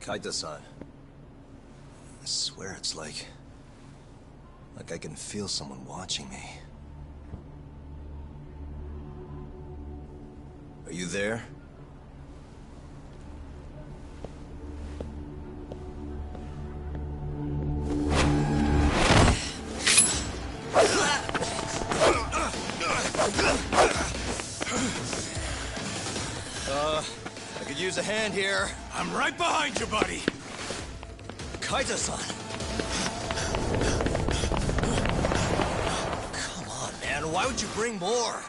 Kaita-san. I swear it's like I can feel someone watching me. Are you there? I could use a hand here. I'm right behind you, buddy. Kaita-san. Come on, man. Why would you bring more?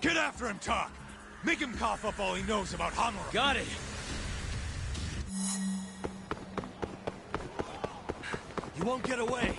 Get after him, Talk! Make him cough up all he knows about Hamura. Got it. You won't get away.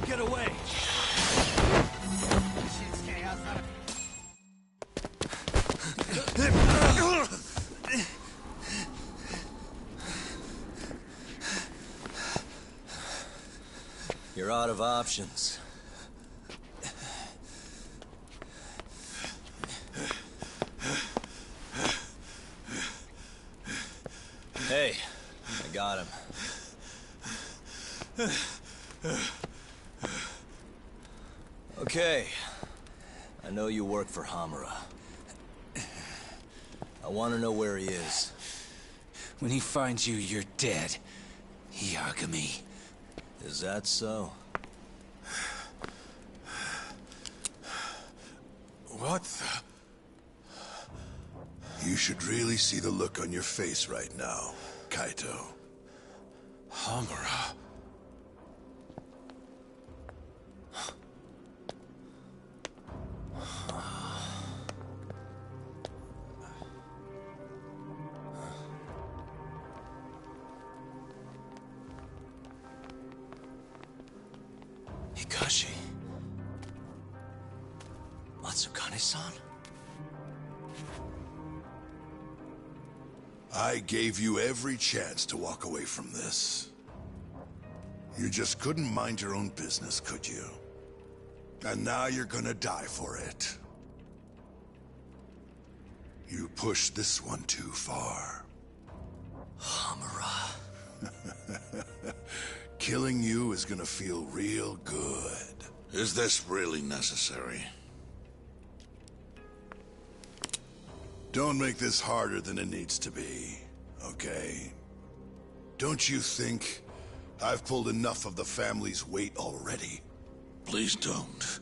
Get away! You're out of options. Hey, I got him. Okay. I know you work for Hamura. I want to know where he is. When he finds you, you're dead. Yagami. Is that so? What the... You should really see the look on your face right now, Kaito. Hamura. Hikashi. Matsukane-san? I gave you every chance to walk away from this. You just couldn't mind your own business, could you? And now you're gonna die for it. You pushed this one too far. Hamura. Killing you is gonna feel real good. Is this really necessary? Don't make this harder than it needs to be, okay? Don't you think I've pulled enough of the family's weight already? Please don't.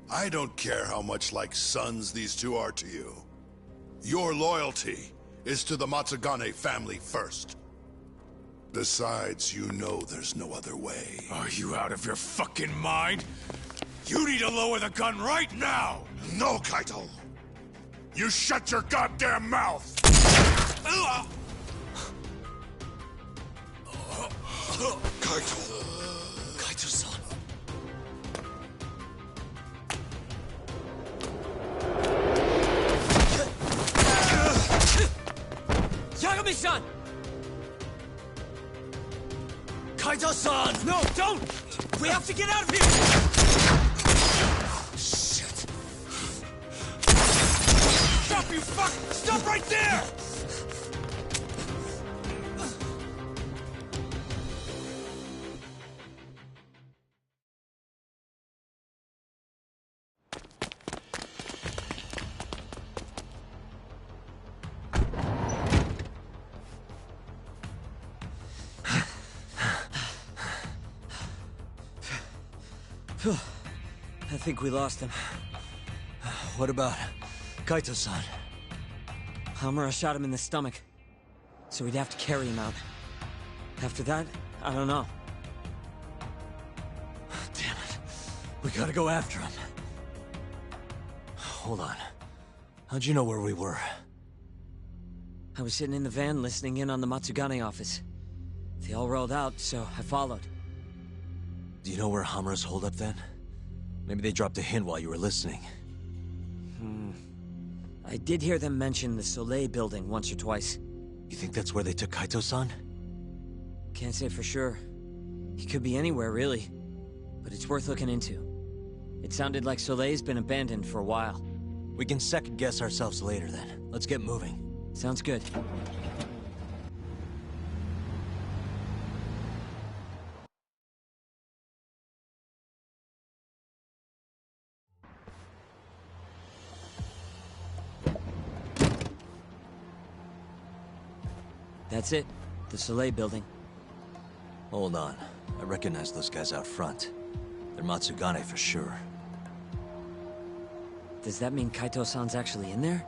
I don't care how much like sons these two are to you. Your loyalty is to the Matsugane family first. Besides, you know there's no other way. Are you out of your fucking mind? You need to lower the gun right now! No, Kaito! You shut your goddamn mouth! Kaito! Kaito-san. Yagami-san! Kaito-san! No, don't! We have to get out of here! Shit. Stop, you fuck! Stop right there! I think we lost him. What about Kaito-san? Hamura shot him in the stomach, so we'd have to carry him out. After that, I don't know. Damn it. We gotta go after him. Hold on. How'd you know where we were? I was sitting in the van listening in on the Matsugane office. They all rolled out, so I followed. Do you know where Hamura's holdup then? Maybe they dropped a hint while you were listening. I did hear them mention the Soleil building once or twice. You think that's where they took Kaito-san? Can't say for sure. He could be anywhere, really. But it's worth looking into. It sounded like Soleil's been abandoned for a while. We can second-guess ourselves later then. Let's get moving. Sounds good. That's it. The Soleil building. Hold on. I recognize those guys out front. They're Matsugane for sure. Does that mean Kaito-san's actually in there?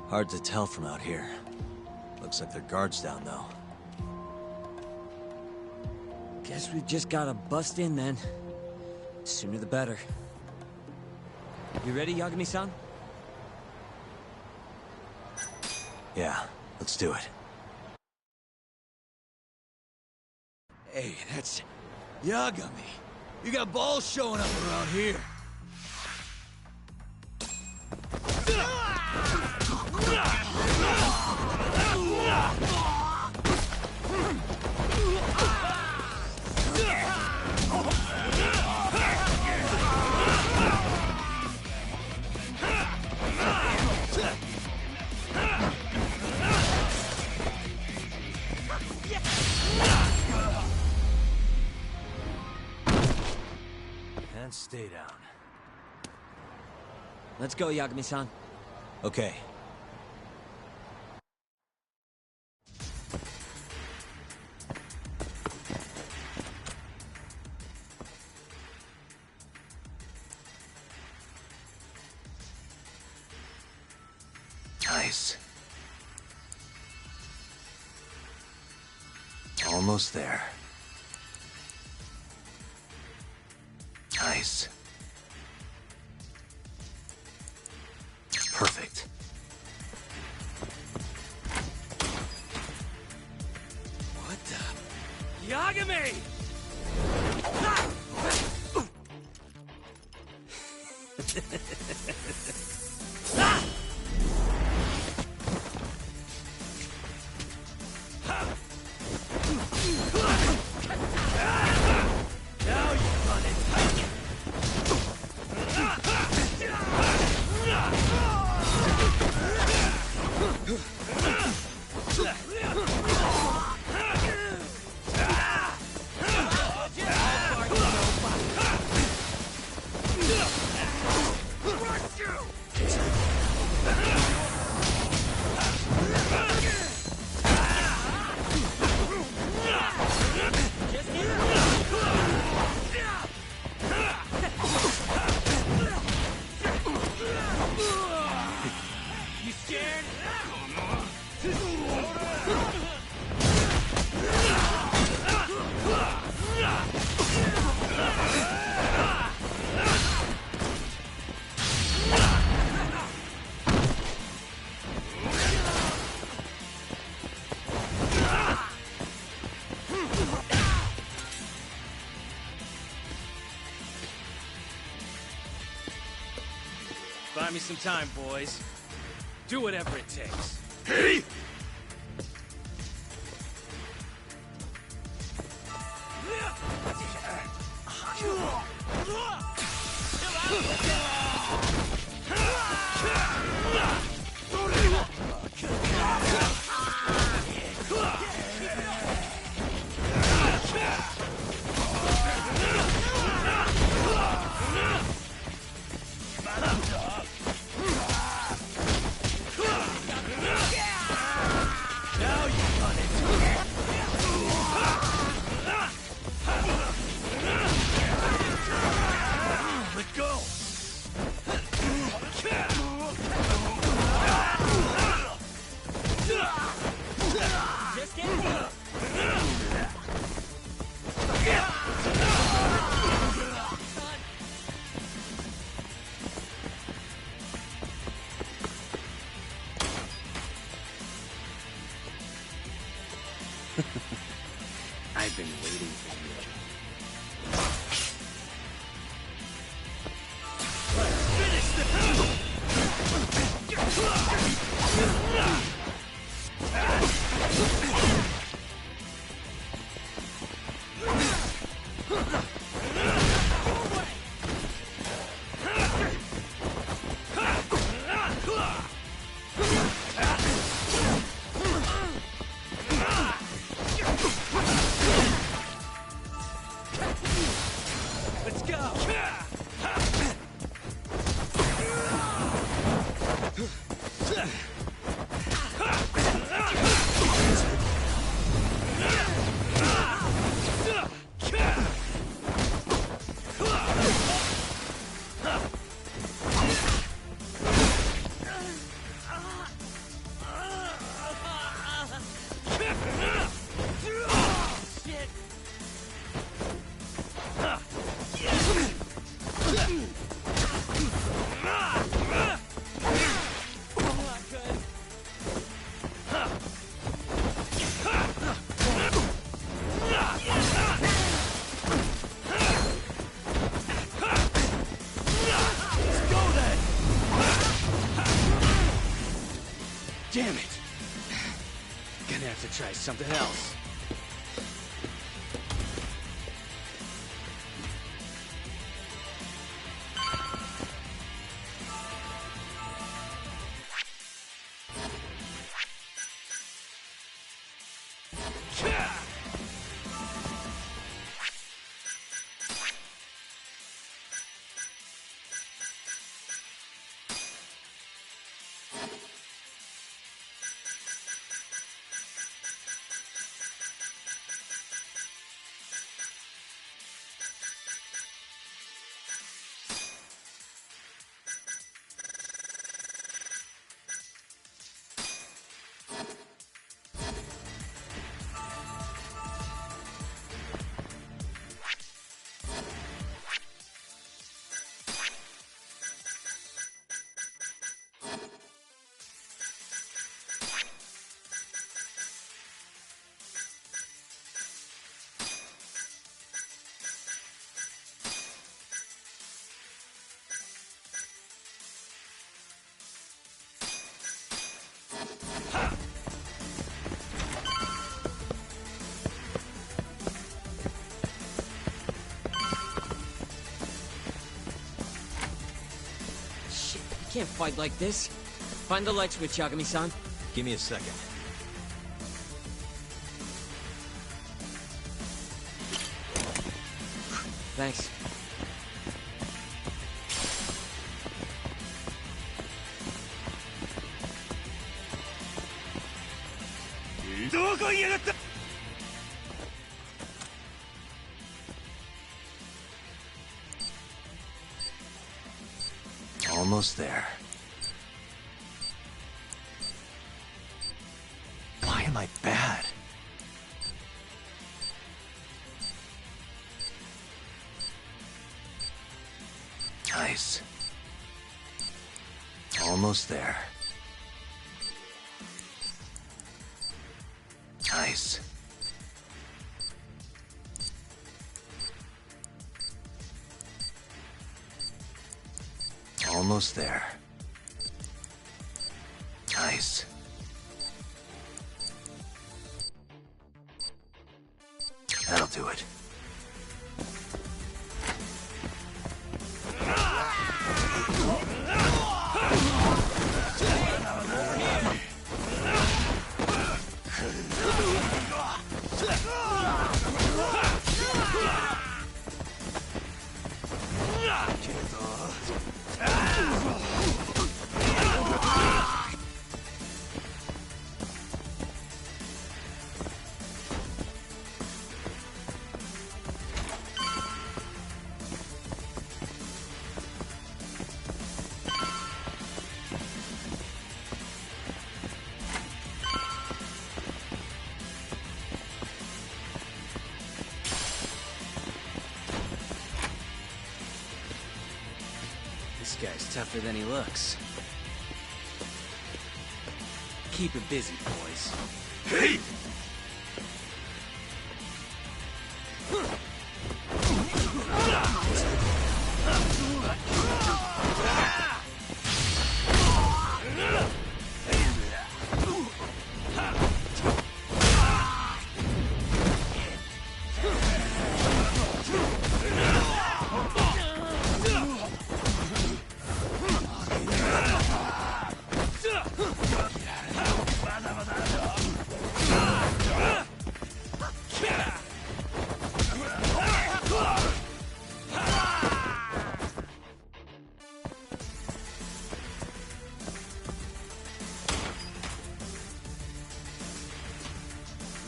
Hard to tell from out here. Looks like their guard's down, though. Guess we've just gotta bust in then. Sooner the better. You ready, Yagami-san? Yeah, let's do it. Hey, that's Yagami. You got balls showing up around here. And stay down. Let's go, Yagami-san. Okay. Nice. Almost there. Nice. Perfect. What the? Yagami! Now you're running. me some time, boys. Do whatever it takes. Hey! I've been waiting for you. Let's go! Damn it! Gonna have to try something else. Shit, you can't fight like this. Find the light switch, Yagami-san. Give me a second. Thanks. Almost there. Why am I bad? Nice. Almost there. Nice. Almost there. eyes. That'll do it. This guy's tougher than he looks. Keep it busy, boys. Hey!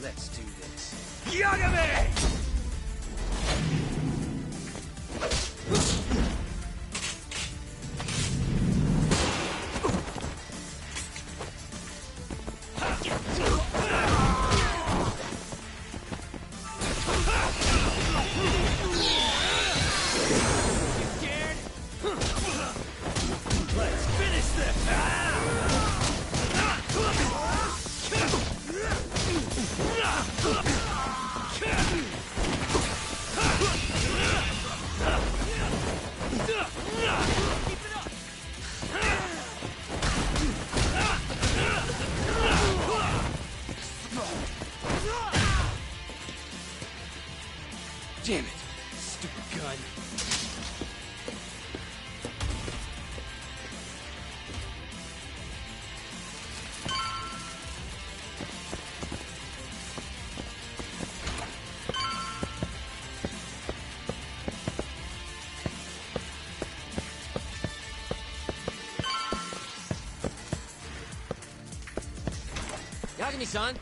Let's do this. Yagami! Let's finish this! Damn it! Stupid gun. Yagami-san!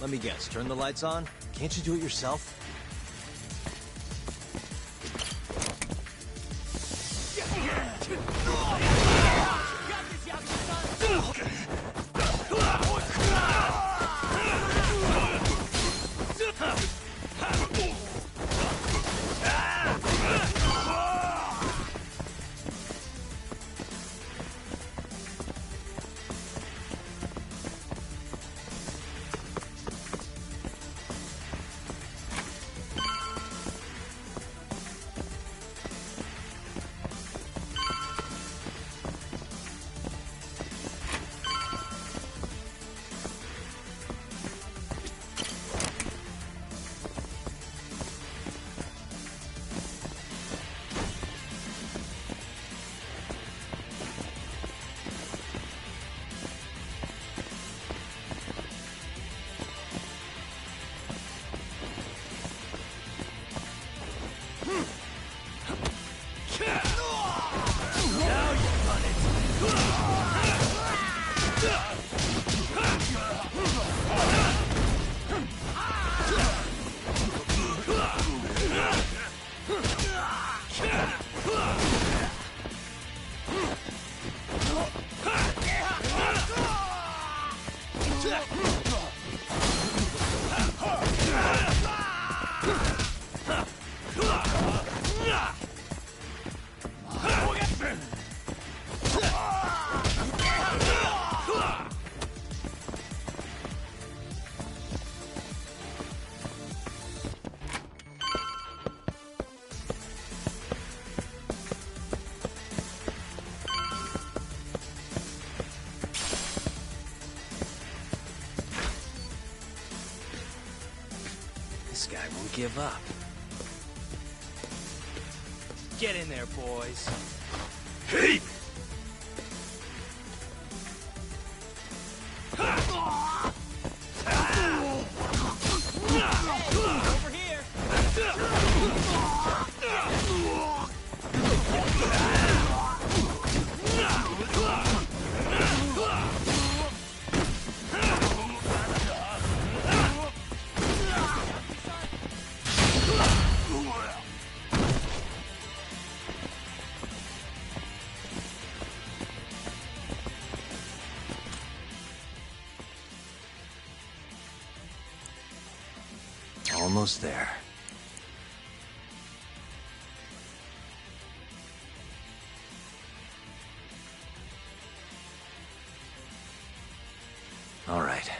Let me guess, turn the lights on? Can't you do it yourself? Don't give up. Get in there, boys. Hey! Over here! Almost there. All right.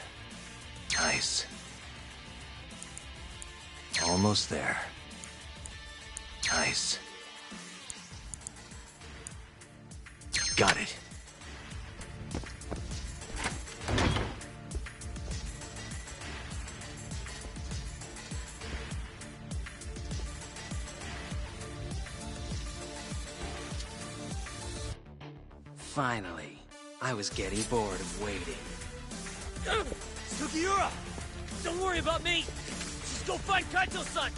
Nice. Almost there. Nice. Got it. Finally, I was getting bored of waiting. Sugiura! Don't worry about me! Just go find Kaito-san!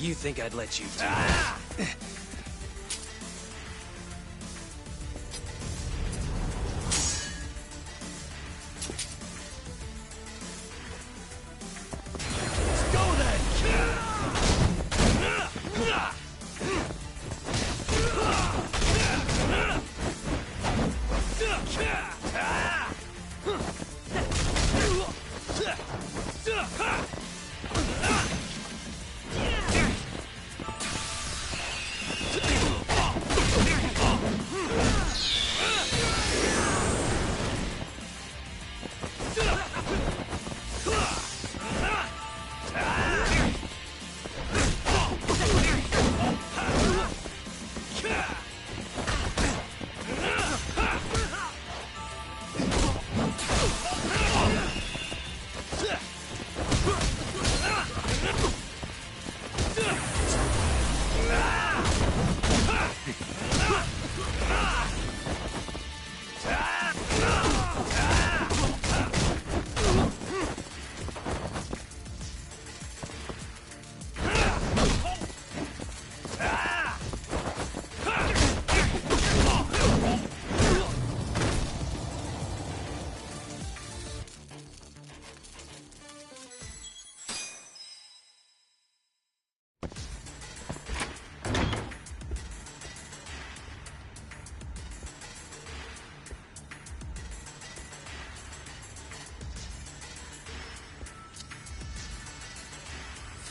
You think I'd let you do Ah! Let's go then!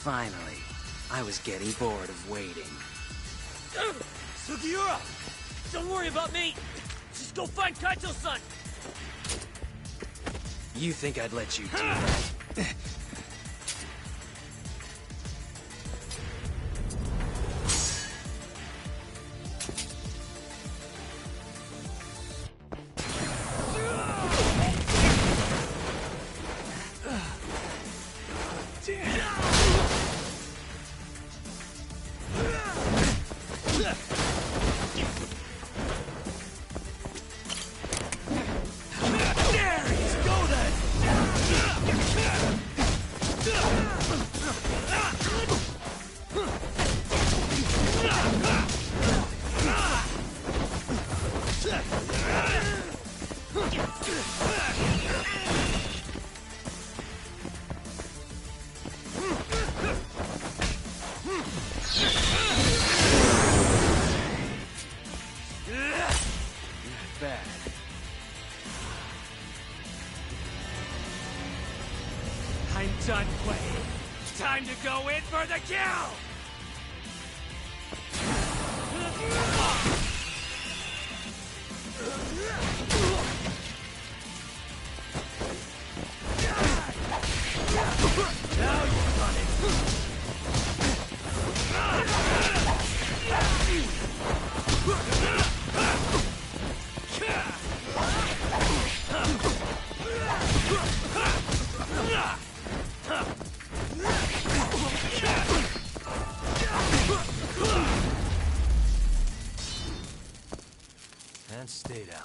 Finally, I was getting bored of waiting. Sugiura! Don't worry about me! Just go find Kaito-san! You think I'd let you do that? Bad. I'm done playing. Time to go in for the kill! Now you're running! And stay down.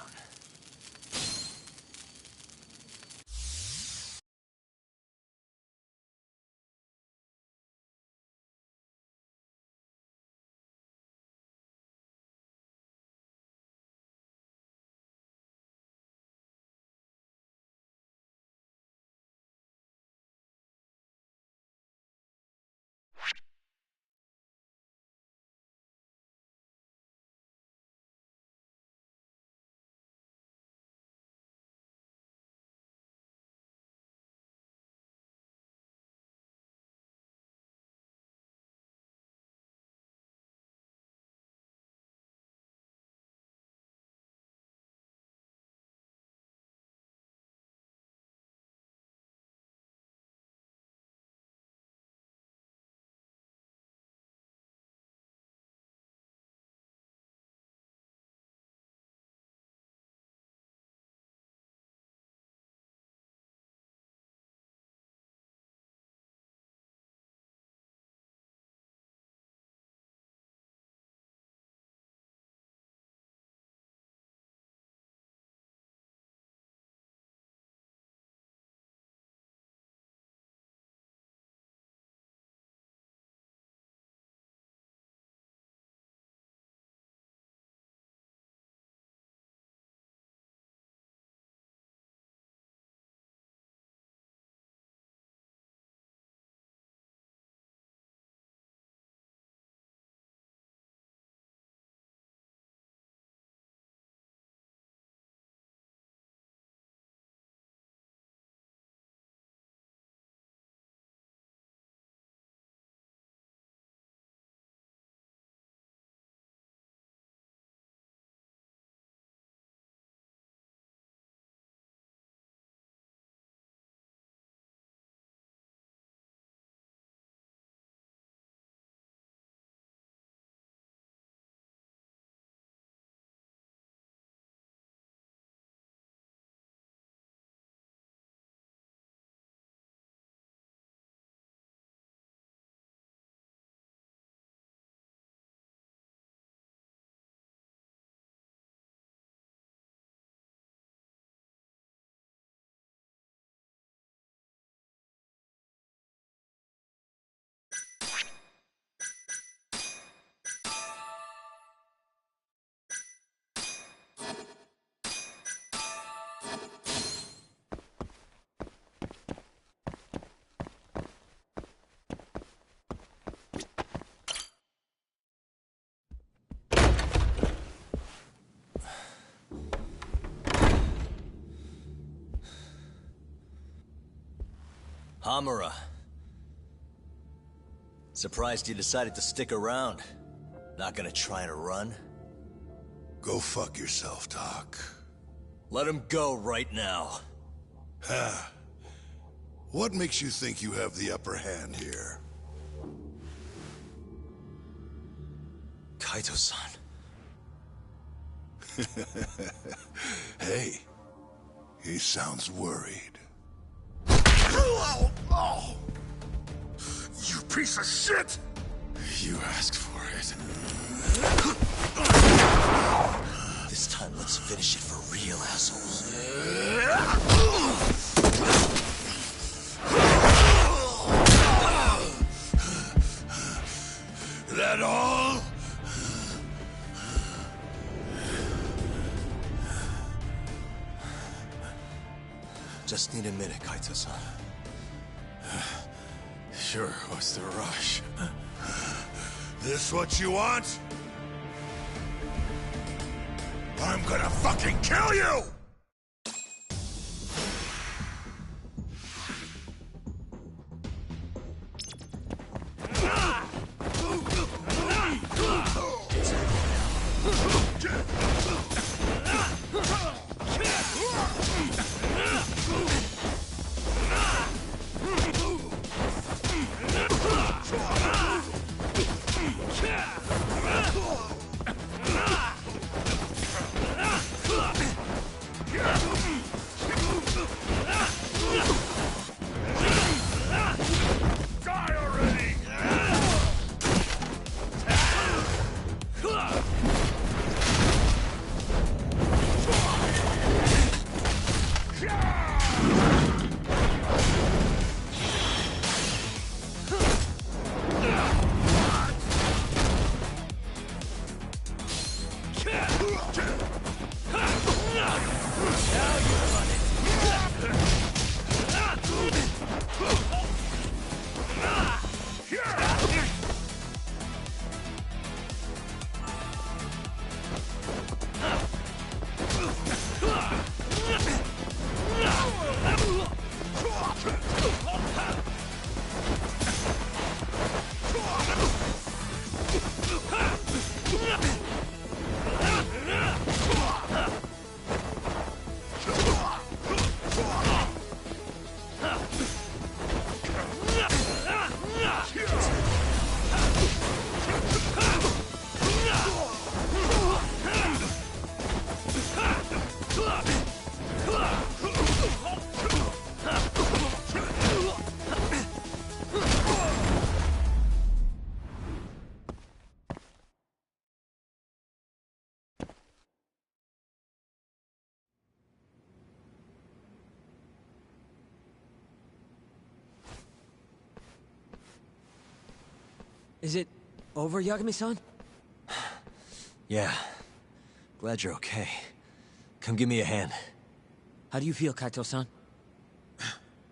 Hamura. Surprised you decided to stick around. Not gonna try and run? Go fuck yourself, Doc. Let him go right now. Ha. What makes you think you have the upper hand here? Kaito-san. Hey, he sounds worried. You piece of shit! You asked for it. This time, let's finish it for real, assholes. That all? Just need a minute, Kaito-san. Sure, what's the rush? This what you want? I'm gonna fucking kill you! Is it over, Yagami-san? Yeah. Glad you're okay. Come give me a hand. How do you feel, Kaito-san?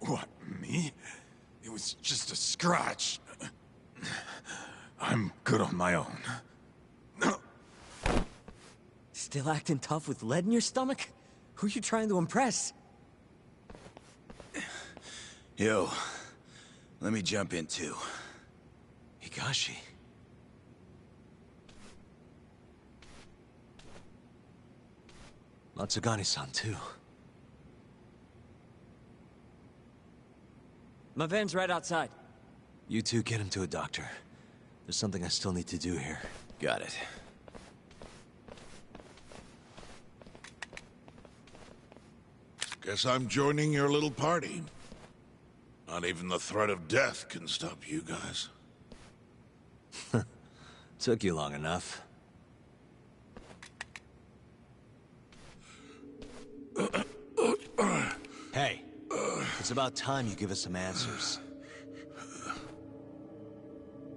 What, me? It was just a scratch. I'm good on my own. Still acting tough with lead in your stomach? Who you trying to impress? Yo, let me jump in too. Higashi. Matsugane-san, too. My van's right outside. You two get him to a doctor. There's something I still need to do here. Got it. Guess I'm joining your little party. Not even the threat of death can stop you guys. Took you long enough. Hey, it's about time you give us some answers.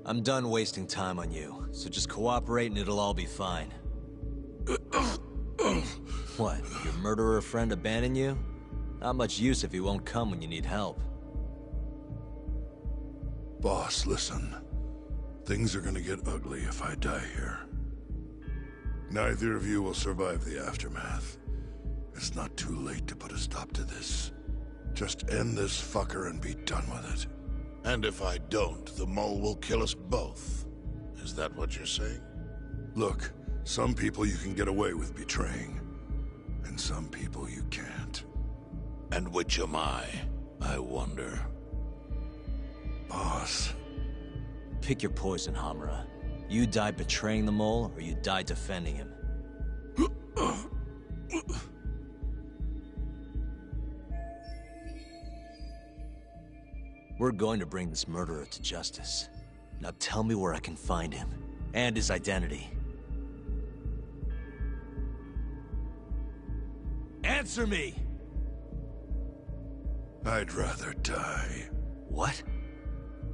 I'm done wasting time on you, so just cooperate and it'll all be fine. What, your murderer friend abandon you? Not much use if he won't come when you need help. Boss, listen. Things are gonna get ugly if I die here. Neither of you will survive the aftermath. It's not too late to put a stop to this. Just end this fucker and be done with it. And if I don't, the mole will kill us both. Is that what you're saying? Look, some people you can get away with betraying, and some people you can't. And which am I wonder? Boss. Pick your poison, Hamura. You die betraying the mole, or you die defending him. We're going to bring this murderer to justice. Now tell me where I can find him, and his identity. Answer me! I'd rather die. What?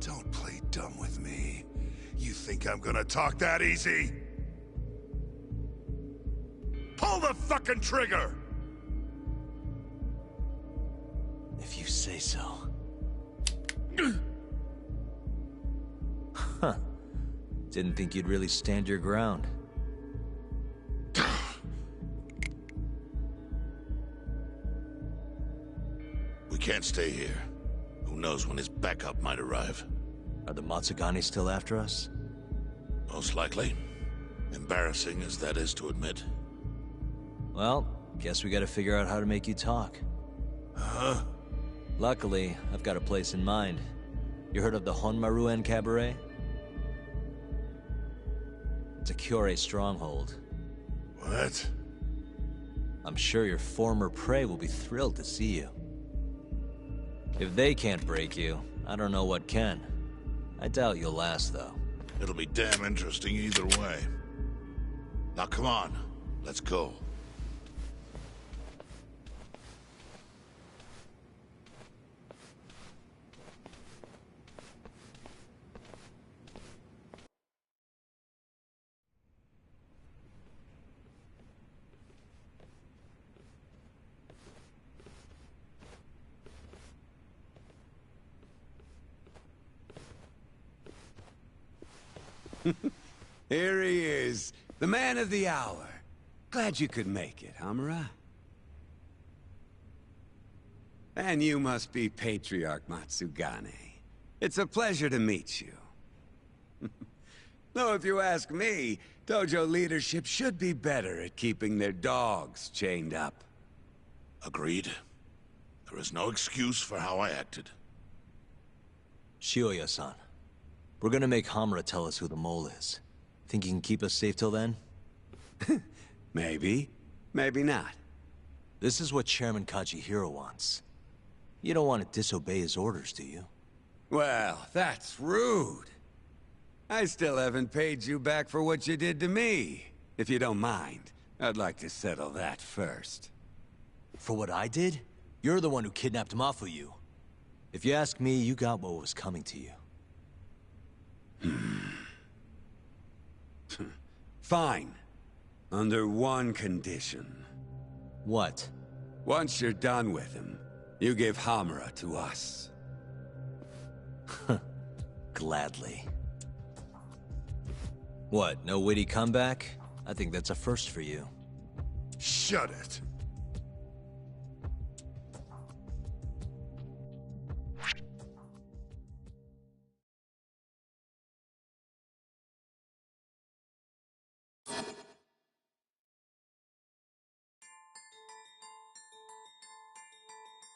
Don't play dumb with me. You think I'm gonna talk that easy? Pull the fucking trigger! If you say so. Huh. Didn't think you'd really stand your ground. We can't stay here. Who knows when his backup might arrive? Are the Matsugane still after us? Most likely. Embarrassing as that is to admit. Well, guess we gotta figure out how to make you talk. Huh? Luckily, I've got a place in mind. You heard of the Honmaruen Cabaret? It's a Kyorei stronghold. What? I'm sure your former prey will be thrilled to see you. If they can't break you, I don't know what can. I doubt you'll last, though. It'll be damn interesting either way. Now come on, let's go. Here he is, the man of the hour. Glad you could make it, Hamura. And you must be Patriarch Matsugane. It's a pleasure to meet you. Though if you ask me, dojo leadership should be better at keeping their dogs chained up. Agreed. There is no excuse for how I acted. Shioya-san, we're gonna make Hamura tell us who the mole is. Think you can keep us safe till then? Maybe. Maybe not. This is what Chairman Kajihiro wants. You don't want to disobey his orders, do you? Well, that's rude. I still haven't paid you back for what you did to me. If you don't mind, I'd like to settle that first. For what I did? You're the one who kidnapped Mafuyu. If you ask me, you got what was coming to you. Fine. Under one condition. What? Once you're done with him, you give Hamura to us. Gladly. What, no witty comeback? I think that's a first for you. Shut it.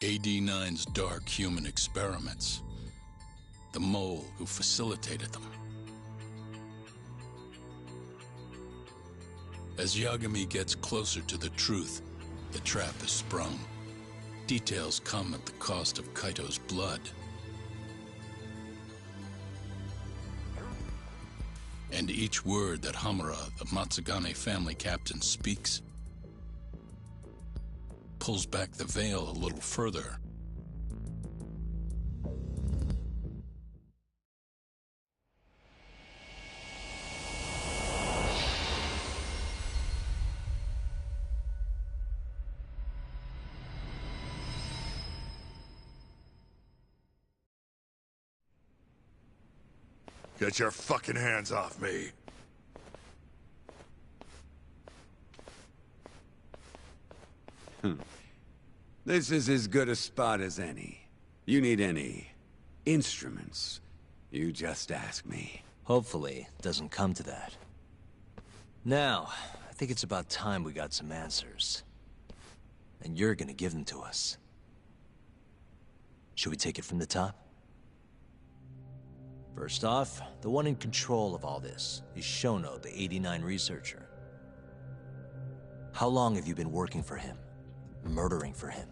AD-9's dark human experiments. The mole who facilitated them. As Yagami gets closer to the truth, the trap is sprung. Details come at the cost of Kaito's blood. And each word that Hamura, the Matsugane family captain, speaks pulls back the veil a little further. Get your fucking hands off me. This is as good a spot as any. You need any instruments, you just ask me. Hopefully, it doesn't come to that. Now, I think it's about time we got some answers. And you're gonna give them to us. Should we take it from the top? First off, the one in control of all this is Shono, the 89 researcher. How long have you been working for him? Murdering for him?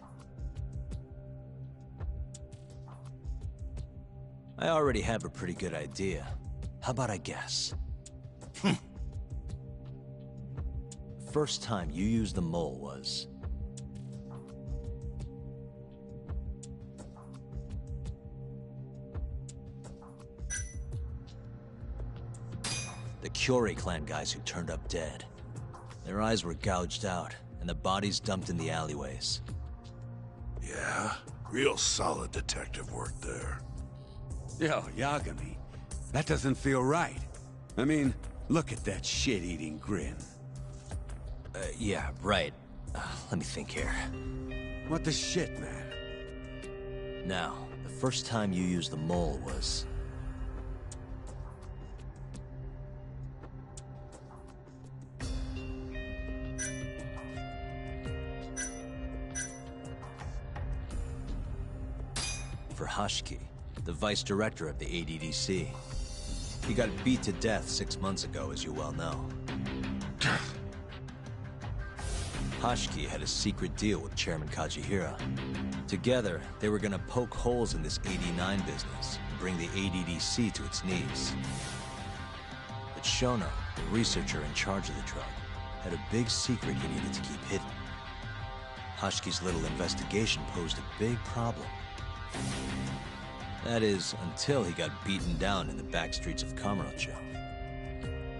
I already have a pretty good idea. How about I guess? The first time you used the mole was... the Kyorei clan guys who turned up dead. Their eyes were gouged out, and the bodies dumped in the alleyways. Yeah, real solid detective work there. Yo, Yagami, that doesn't feel right. I mean, look at that shit-eating grin. Yeah, right. Let me think here. What the shit, man? Now, the first time you used the mole was... for Hashiki, the vice director of the ADDC. He got beat to death 6 months ago, as you well know. Hashiki had a secret deal with Chairman Kajihira. Together, they were gonna poke holes in this 89 business and bring the ADDC to its knees. But Shono, the researcher in charge of the drug, had a big secret he needed to keep hidden. Hashiki's little investigation posed a big problem. That is, until he got beaten down in the back streets of Kamurocho.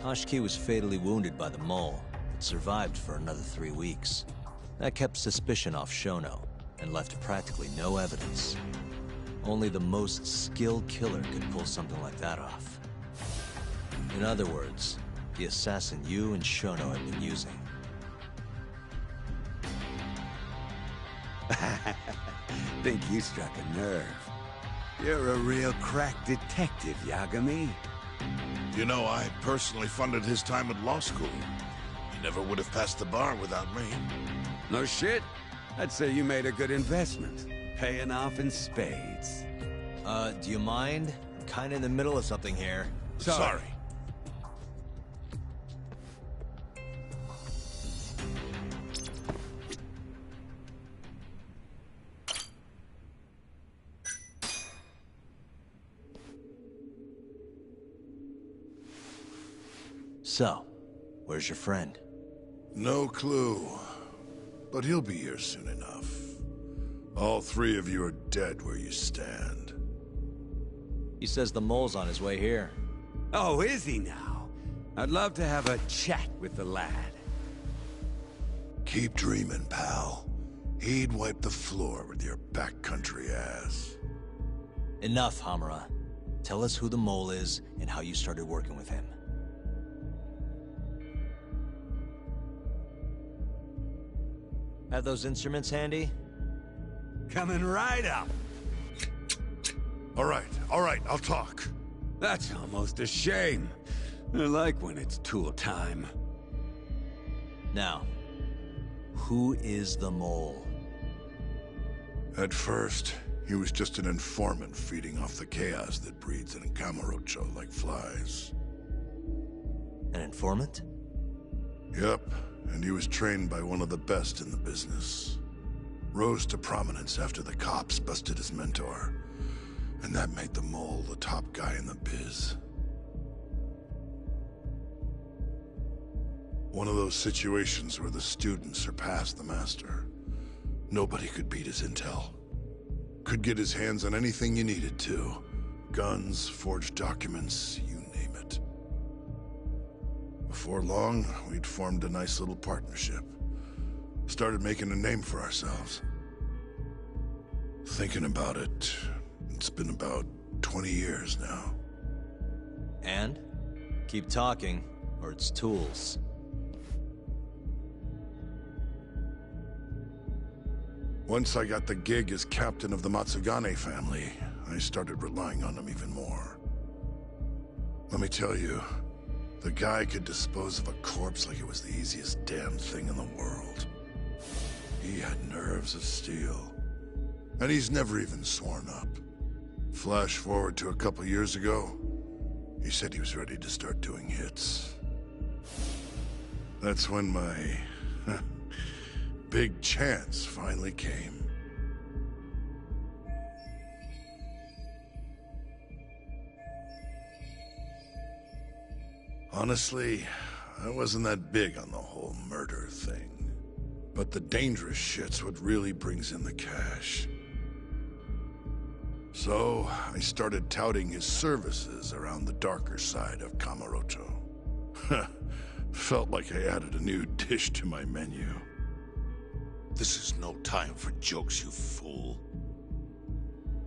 Hashiki was fatally wounded by the mole, but survived for another 3 weeks. That kept suspicion off Shono, and left practically no evidence. Only the most skilled killer could pull something like that off. In other words, the assassin you and Shono have been using. Think you struck a nerve. You're a real crack detective, Yagami. You know, I personally funded his time at law school. He never would have passed the bar without me. No shit? I'd say you made a good investment. Paying off in spades. Do you mind? I'm kinda in the middle of something here. Sorry. So, where's your friend? No clue. But he'll be here soon enough. All 3 of you are dead where you stand. He says the mole's on his way here. Oh, is he now? I'd love to have a chat with the lad. Keep dreaming, pal. He'd wipe the floor with your backcountry ass. Enough, Hamura. Tell us who the mole is and how you started working with him. Have those instruments handy? Coming right up. All right, I'll talk. That's almost a shame. I like when it's tool time. Now, who is the mole? At first, he was just an informant feeding off the chaos that breeds in Camarocho like flies. An informant? Yep, and he was trained by one of the best in the business. Rose to prominence after the cops busted his mentor. And that made the mole the top guy in the biz. One of those situations where the student surpassed the master. Nobody could beat his intel. Could get his hands on anything you needed to. Guns, forged documents, you name it. Before long, we'd formed a nice little partnership. Started making a name for ourselves. Thinking about it, it's been about 20 years now. And? Keep talking, or it's tools. Once I got the gig as captain of the Matsugane family, I started relying on him even more. Let me tell you, the guy could dispose of a corpse like it was the easiest damn thing in the world. He had nerves of steel. And he's never even sworn up. Flash forward to a couple years ago, he said he was ready to start doing hits. That's when my big chance finally came. Honestly, I wasn't that big on the whole murder thing. But the dangerous shit's what really brings in the cash. So, I started touting his services around the darker side of Camarocho. Felt like I added a new dish to my menu. This is no time for jokes, you fool.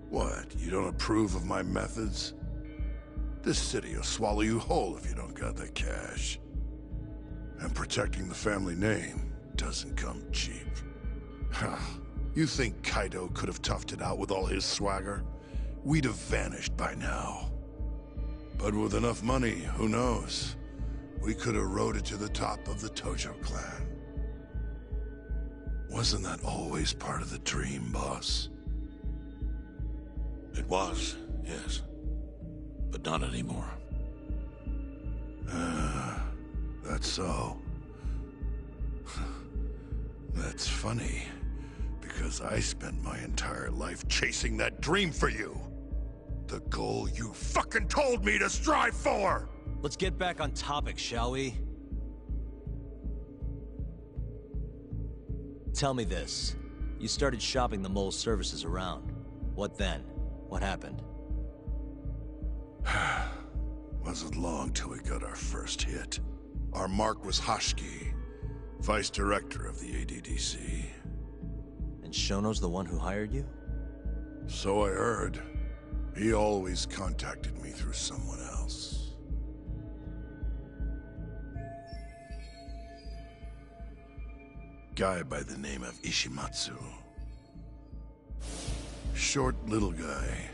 What, you don't approve of my methods? This city will swallow you whole if you don't got the cash. And protecting the family name doesn't come cheap. You think Kaido could have toughed it out with all his swagger? We'd have vanished by now. But with enough money, who knows? We could have rode it to the top of the Tojo clan. Wasn't that always part of the dream, boss? It was, yes. But not anymore. That's so. That's funny, because I spent my entire life chasing that dream for you. The goal you fucking told me to strive for! Let's get back on topic, shall we? Tell me this. You started shopping the mole's services around. What then? What happened? Wasn't long till we got our first hit. Our mark was Hashki, vice director of the ADDC. And Shono's the one who hired you? So I heard. He always contacted me through someone else. Guy by the name of Ishimatsu. Short little guy.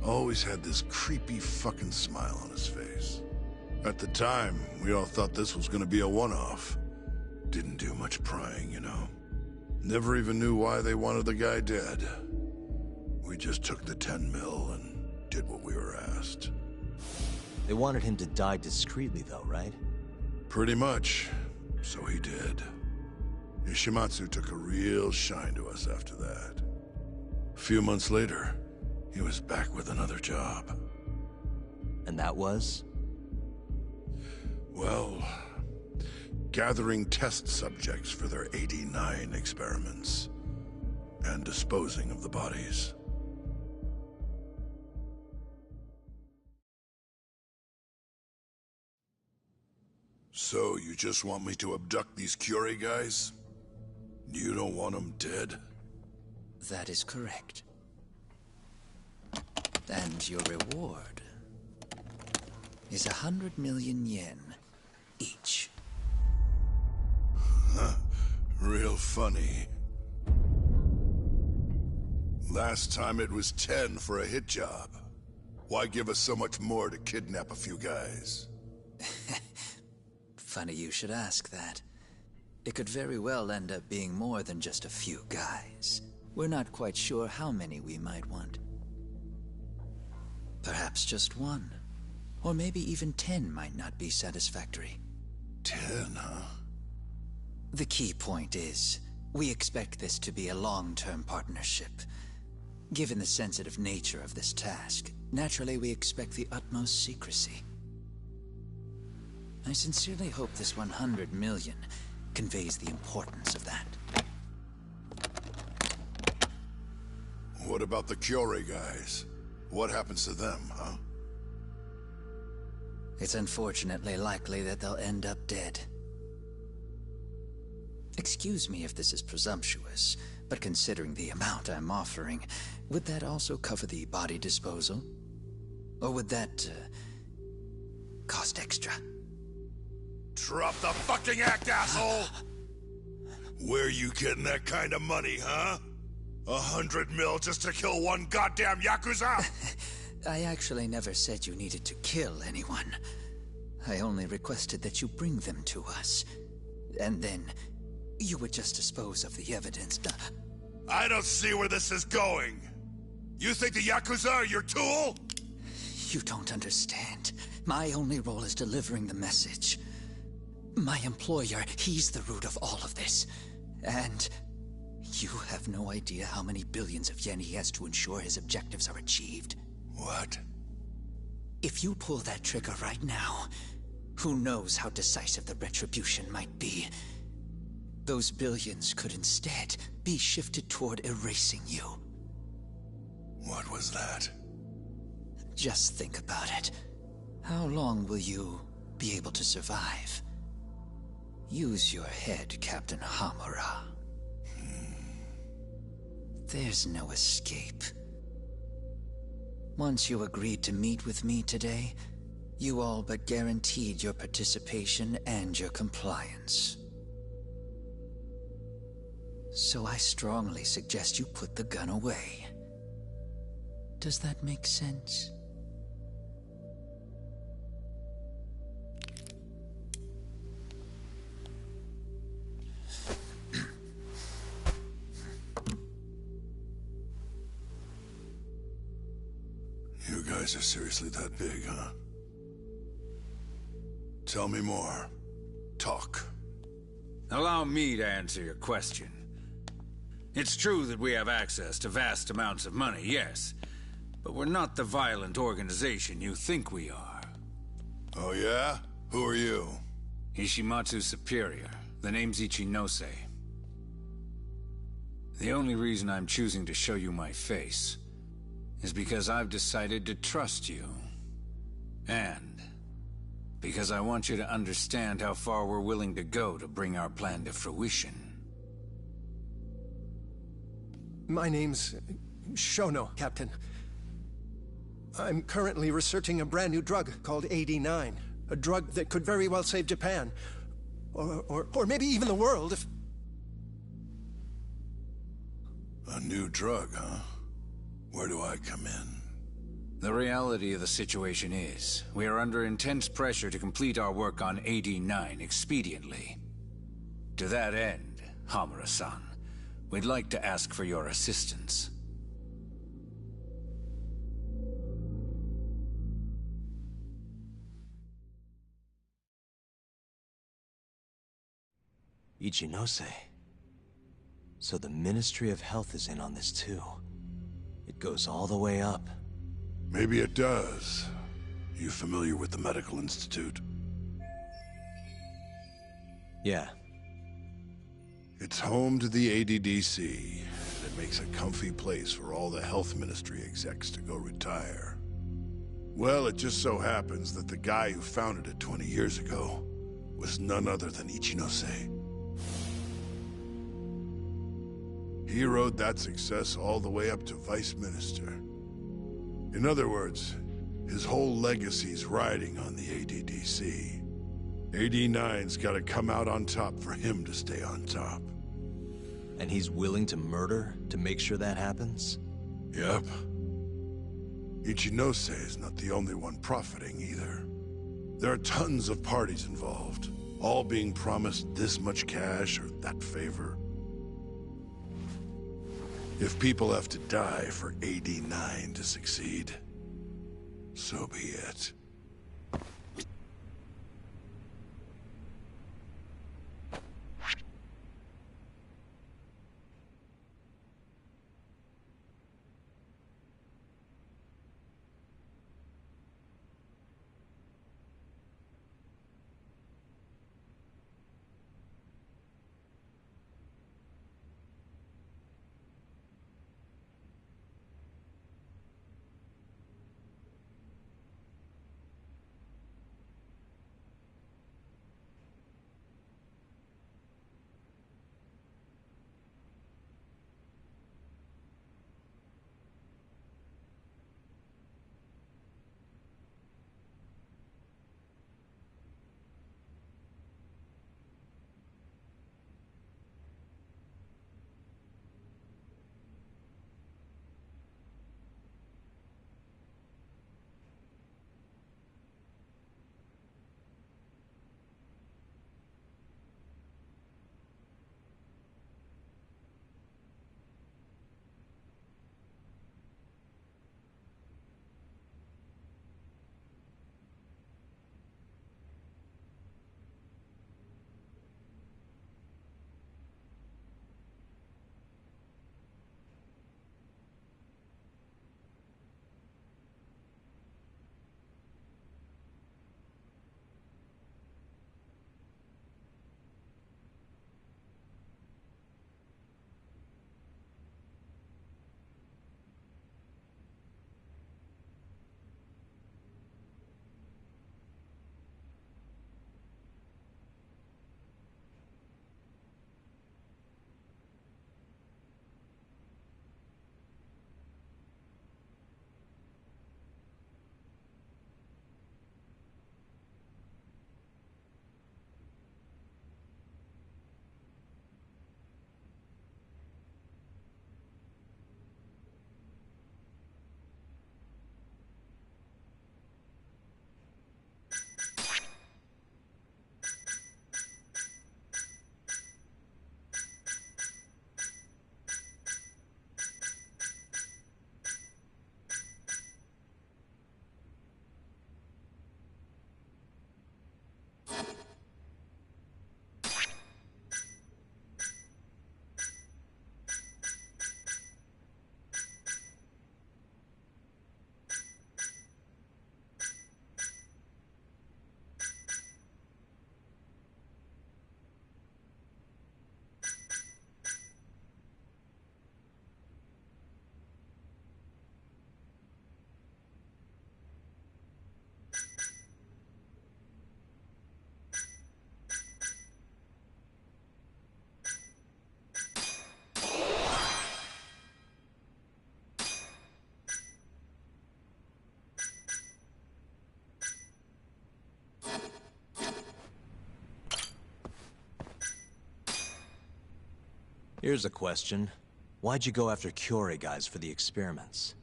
Always had this creepy fucking smile on his face. At the time, we all thought this was gonna be a one-off. Didn't do much prying, you know. Never even knew why they wanted the guy dead. We just took the 10 mil and did what we were asked. They wanted him to die discreetly though, right? Pretty much. So he did. Ishimatsu took a real shine to us after that. A few months later, he was back with another job. And that was? Well, gathering test subjects for their 89 experiments. And disposing of the bodies. So, you just want me to abduct these Curie guys? You don't want them dead? That is correct. And your reward is 100 million yen each. Real funny. Last time it was 10 for a hit job. Why give us so much more to kidnap a few guys? Funny you should ask that. It could very well end up being more than just a few guys. We're not quite sure how many we might want. Perhaps just one. Or maybe even 10 might not be satisfactory. 10, huh? The key point is, we expect this to be a long-term partnership. Given the sensitive nature of this task, naturally we expect the utmost secrecy. I sincerely hope this 100 million conveys the importance of that. What about the Curie guys? What happens to them, huh? It's unfortunately likely that they'll end up dead. Excuse me if this is presumptuous, but considering the amount I'm offering, would that also cover the body disposal? Or would that, cost extra? Drop the fucking act, asshole! Where you getting that kind of money, huh? 100 mil just to kill one goddamn Yakuza? I actually never said you needed to kill anyone. I only requested that you bring them to us. And then, you would just dispose of the evidence. I don't see where this is going. You think the Yakuza are your tool? You don't understand. My only role is delivering the message. My employer, he's the root of all of this. And you have no idea how many billions of yen he has to ensure his objectives are achieved. What? If you pull that trigger right now, who knows how decisive the retribution might be. Those billions could instead be shifted toward erasing you. What was that? Just think about it. How long will you be able to survive? Use your head, Captain Hamura. There's no escape. Once you agreed to meet with me today, you all but guaranteed your participation and your compliance. So I strongly suggest you put the gun away. Does that make sense? You guys are seriously that big, huh? Tell me more. Talk. Allow me to answer your question. It's true that we have access to vast amounts of money, yes. But we're not the violent organization you think we are. Oh yeah? Who are you? Ishimatsu's superior. The name's Ichinose. The only reason I'm choosing to show you my face is because I've decided to trust you. And because I want you to understand how far we're willing to go to bring our plan to fruition. My name's Shono, Captain. I'm currently researching a brand new drug called AD9. A drug that could very well save Japan. Or maybe even the world if... A new drug, huh? Where do I come in? The reality of the situation is, we are under intense pressure to complete our work on AD9 expediently. To that end, Hamura-san, we'd like to ask for your assistance. Ichinose. So the Ministry of Health is in on this too. It goes all the way up. Maybe it does. You familiar with the Medical Institute? Yeah. It's home to the ADDC. It makes a comfy place for all the Health Ministry execs to go retire. Well, it just so happens that the guy who founded it 20 years ago was none other than Ichinose. He rode that success all the way up to Vice Minister. In other words, his whole legacy's riding on the ADDC. AD9's gotta come out on top for him to stay on top. And he's willing to murder to make sure that happens? Yep. Ichinose is not the only one profiting either. There are tons of parties involved, all being promised this much cash or that favor. If people have to die for AD9 to succeed, so be it. Here's a question. Why'd you go after Kyorei guys for the experiments?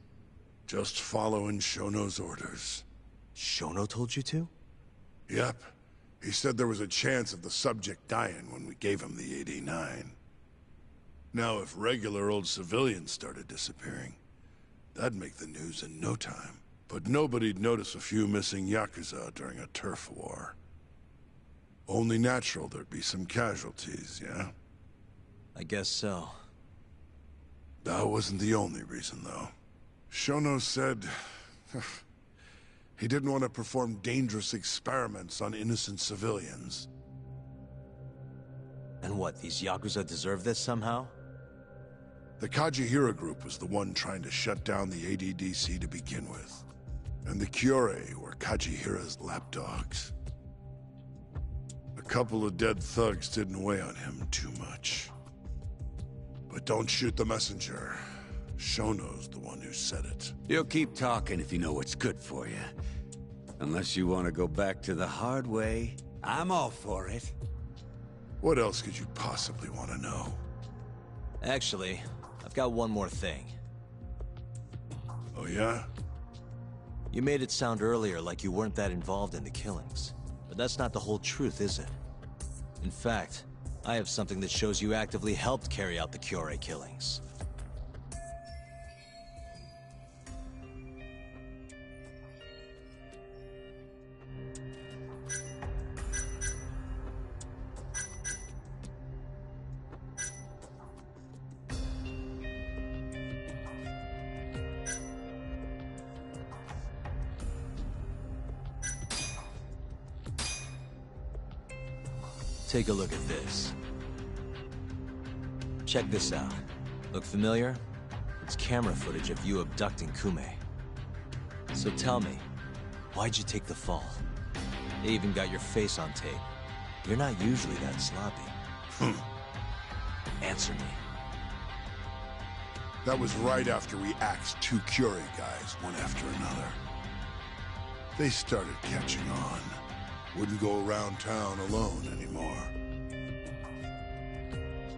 Just following Shono's orders. Shono told you to? Yep. He said there was a chance of the subject dying when we gave him the AD9. Now, if regular old civilians started disappearing, that'd make the news in no time. But nobody'd notice a few missing Yakuza during a turf war. Only natural there'd be some casualties, yeah? I guess so. That wasn't the only reason, though. Shono said he didn't want to perform dangerous experiments on innocent civilians. And what, these Yakuza deserve this somehow? The Kajihira group was the one trying to shut down the ADDC to begin with. And the Kyorei were Kajihira's lapdogs. A Couple of dead thugs didn't weigh on him too much. But don't shoot the messenger. Shono's the one who said it. You'll keep talking if you know what's good for you. Unless you want to go back to the hard way, I'm all for it. What else could you possibly want to know? Actually, I've got one more thing. Oh yeah? You made it sound earlier like you weren't that involved in the killings. But that's not the whole truth, is it? In fact, I have something that shows you actively helped carry out the Kyorei killings. Take a look at this. Check this out. Look familiar? It's camera footage of you abducting Kume. So tell me, why'd you take the fall? They even got your face on tape. You're not usually that sloppy. Answer me. That was right after we axed 2 Kyorei guys, one after another. They started catching on. Wouldn't go around town alone anymore.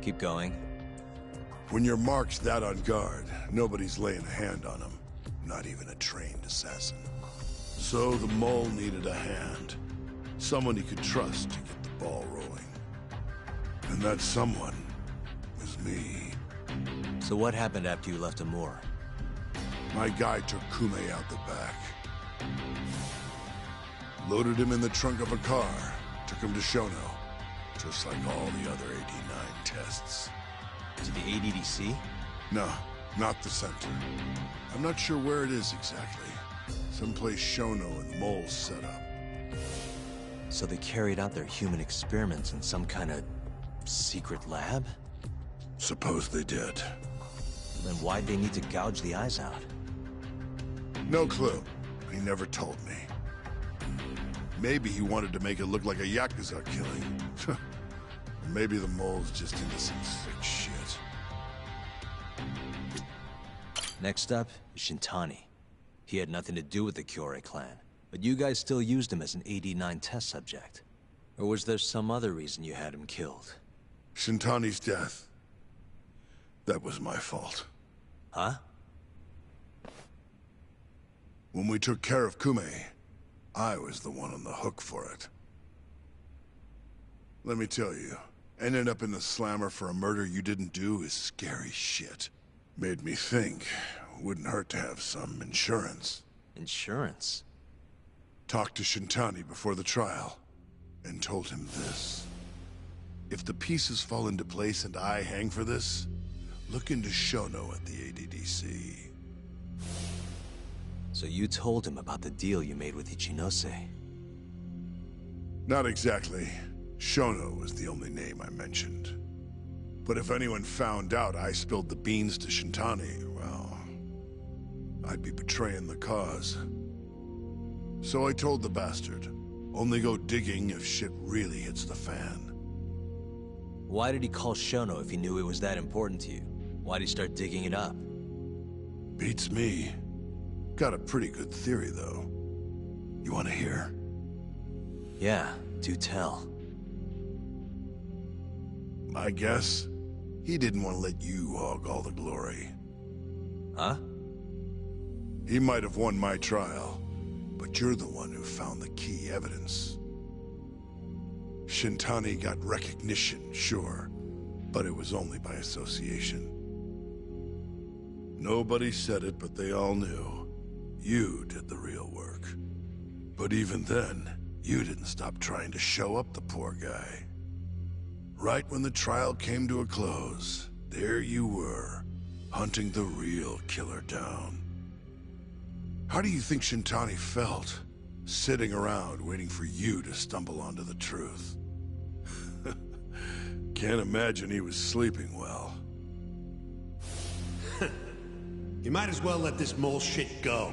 Keep going. When your mark's that on guard, nobody's laying a hand on him. Not even a trained assassin. So the mole needed a hand. Someone he could trust to get the ball rolling. And that someone was me. So what happened after you left Amur? My guy took Kume out the back. Loaded him in the trunk of a car, took him to Shono, just like all the other 89 tests. To the ADDC? No, not the center. I'm not sure where it is exactly. Someplace Shono and the moles set up. So they carried out their human experiments in some kind of secret lab? Suppose they did. Then why'd they need to gouge the eyes out? No clue. He never told me. Maybe he wanted to make it look like a Yakuza killing. Or maybe the mole's just into some sick shit. Next up is Shintani. He had nothing to do with the Kyorei clan, but you guys still used him as an AD-9 test subject. Or was there some other reason you had him killed? Shintani's death. That was my fault. Huh? When we took care of Kume, I was the one on the hook for it. Let me tell you, ending up in the slammer for a murder you didn't do is scary shit. Made me think, wouldn't hurt to have some insurance. Insurance? Talked to Shintani before the trial, and told him this. If the pieces fall into place and I hang for this, look into Shono at the ADDC. So you told him about the deal you made with Ichinose? Not exactly. Shono was the only name I mentioned. But if anyone found out I spilled the beans to Shintani, well, I'd be betraying the cause. So I told the bastard, only go digging if shit really hits the fan. Why did he call Shono if he knew it was that important to you? Why'd he start digging it up? Beats me. Got a pretty good theory, though. You want to hear? Yeah, do tell. My guess? He didn't want to let you hog all the glory. Huh? He might have won my trial, but you're the one who found the key evidence. Shintani got recognition, sure, but it was only by association. Nobody said it, but they all knew. You did the real work. But even then, you didn't stop trying to show up the poor guy. Right when the trial came to a close, there you were, hunting the real killer down. How do you think Shintani felt, sitting around waiting for you to stumble onto the truth? Can't imagine he was sleeping well. You might as well let this mole shit go.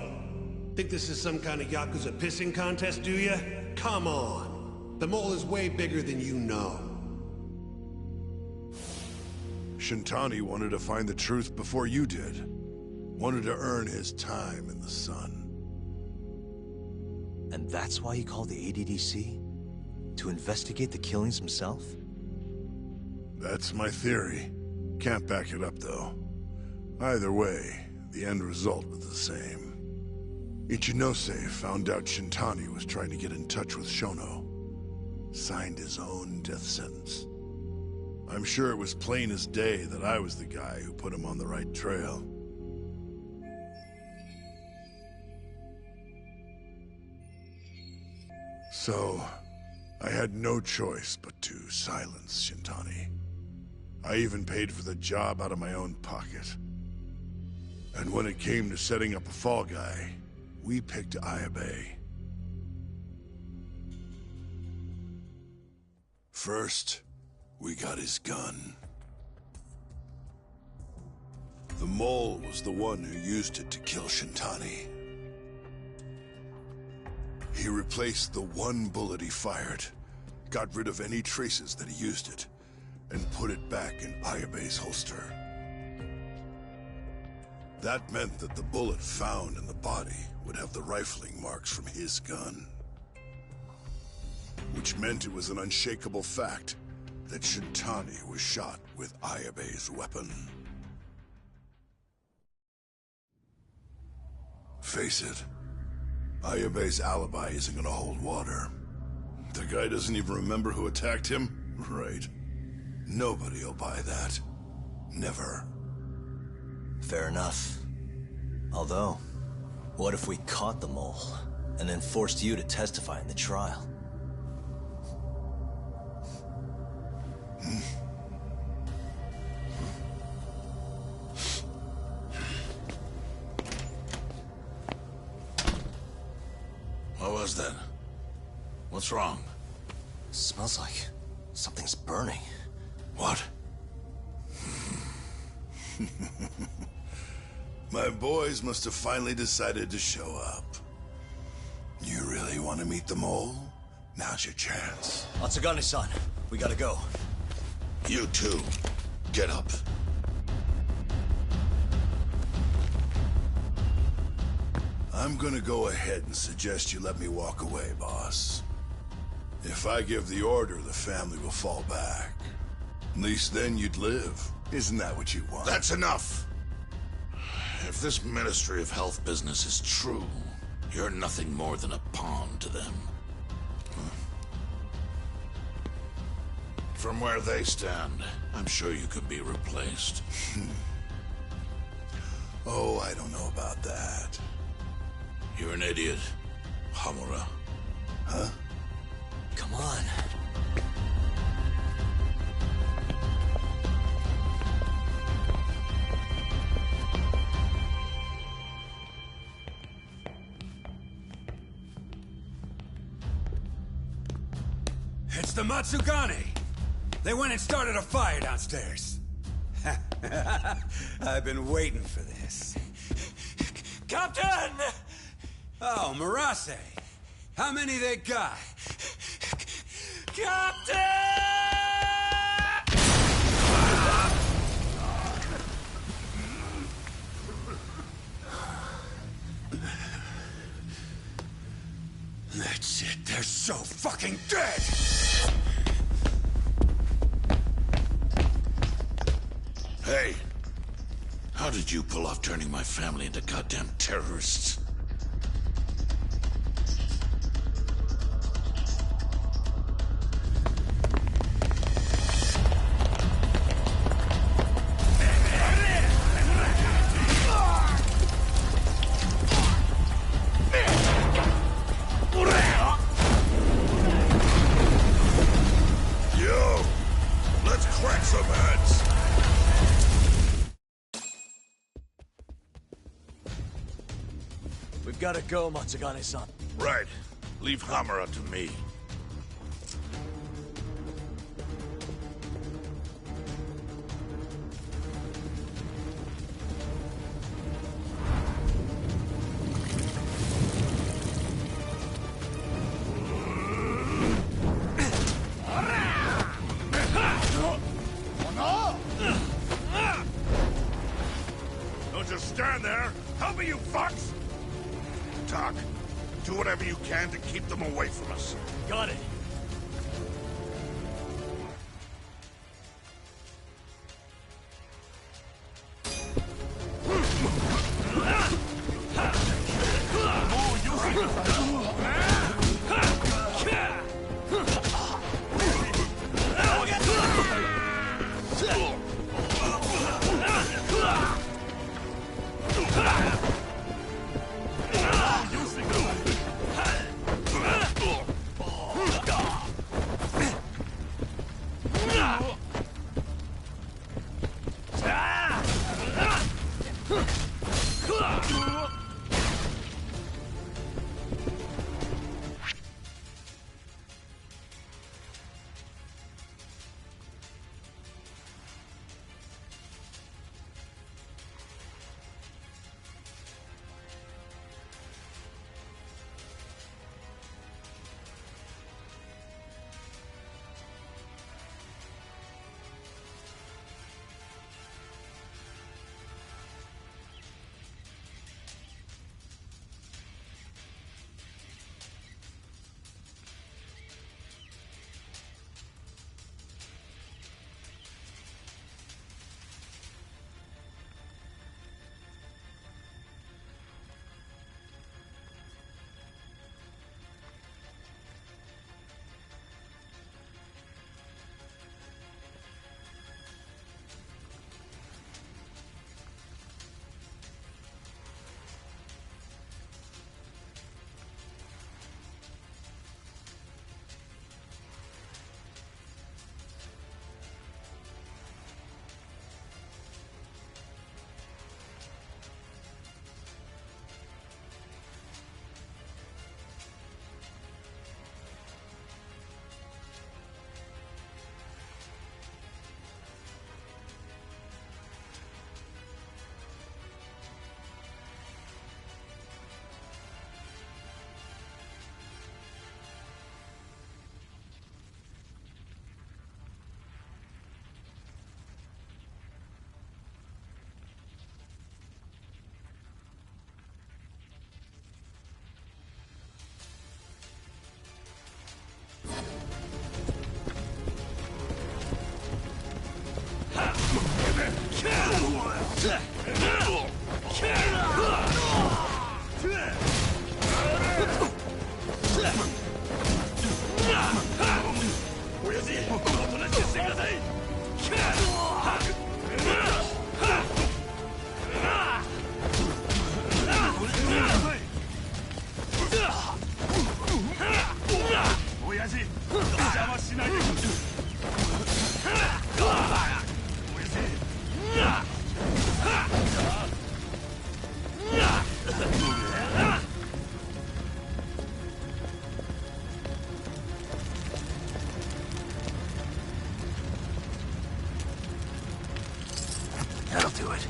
Think this is some kind of Yakuza pissing contest, do ya? Come on. The mole is way bigger than you know. Shintani wanted to find the truth before you did. Wanted to earn his time in the sun. And that's why he called the ADDC? To investigate the killings himself? That's my theory. Can't back it up, though. Either way, the end result was the same. Ichinose found out Shintani was trying to get in touch with Shono. Signed his own death sentence. I'm sure it was plain as day that I was the guy who put him on the right trail. So, I had no choice but to silence Shintani. I even paid for the job out of my own pocket. And when it came to setting up a fall guy, we picked Ayabe. First, we got his gun. The mole was the one who used it to kill Shintani. He replaced the one bullet he fired, got rid of any traces that he used it, and put it back in Ayabe's holster. That meant that the bullet found in the body would have the rifling marks from his gun. Which meant it was an unshakable fact that Shintani was shot with Ayabe's weapon. Face it, Ayabe's alibi isn't gonna hold water. The guy doesn't even remember who attacked him? Right. Nobody'll buy that. Never. Fair enough. Although, what if we caught the mole, and then forced you to testify in the trial? What was that? What's wrong? Smells like something's burning. What? My boys must have finally decided to show up. You really want to meet the mole? Now's your chance. Atsugane-san, we gotta go. You too. Get up. I'm gonna go ahead and suggest you let me walk away, boss. If I give the order, the family will fall back. At least then you'd live. Isn't that what you want? That's enough! If this Ministry of Health business is true, you're nothing more than a pawn to them. From where they stand, I'm sure you could be replaced. Oh, I don't know about that. You're an idiot, Hamura. Huh? Come on. It's the Matsugane! They went and started a fire downstairs. I've been waiting for this. Captain! Oh, Marase. How many they got? Captain! That's it. They're so fucking dead! Hey! How did you pull off turning my family into goddamn terrorists? Yo! Let's crack some heads! We've gotta go, Matsugane-san. Right. Leave Hamura to me. Don't just stand there! Help me, you fucks! Doc, do whatever you can to keep them away from us. Got it. That'll do it.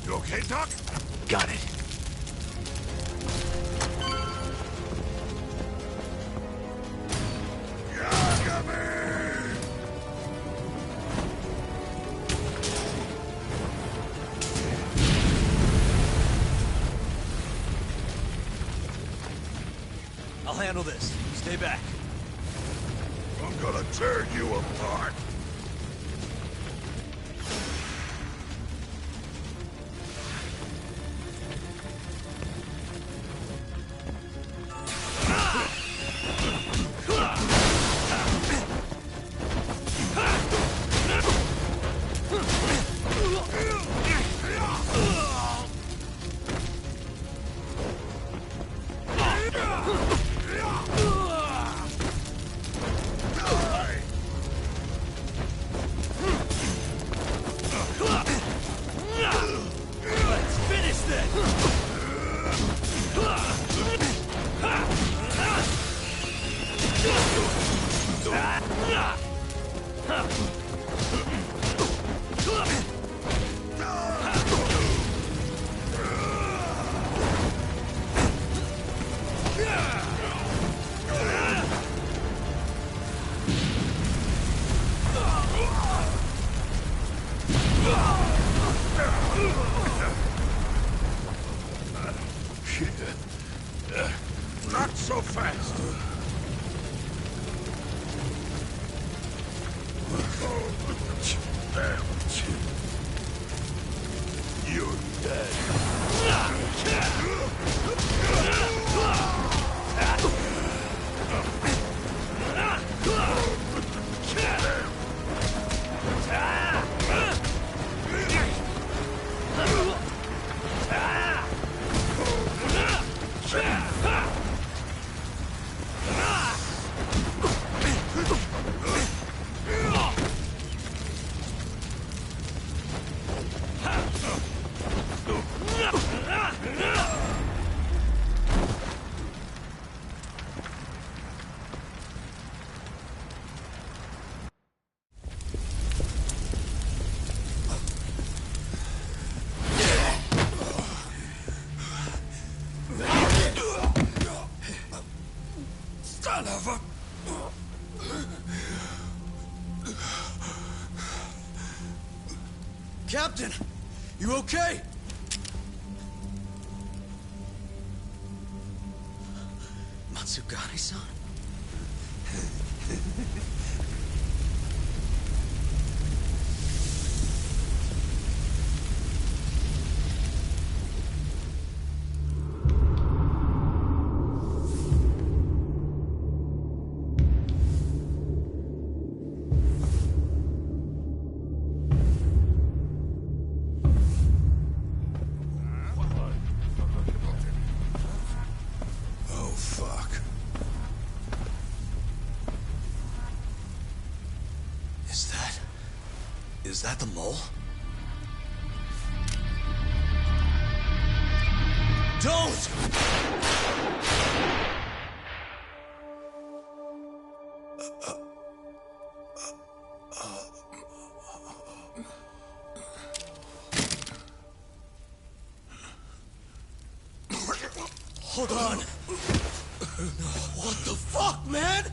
Okay, Doc? Got it. I'll handle this. Stay back. I'm gonna tear you apart. Not so fast. You're dead. Son of a... Captain! You okay? Matsugane-san? Oh, fuck. Is that the mole? Don't! Hold on. What the fuck, man?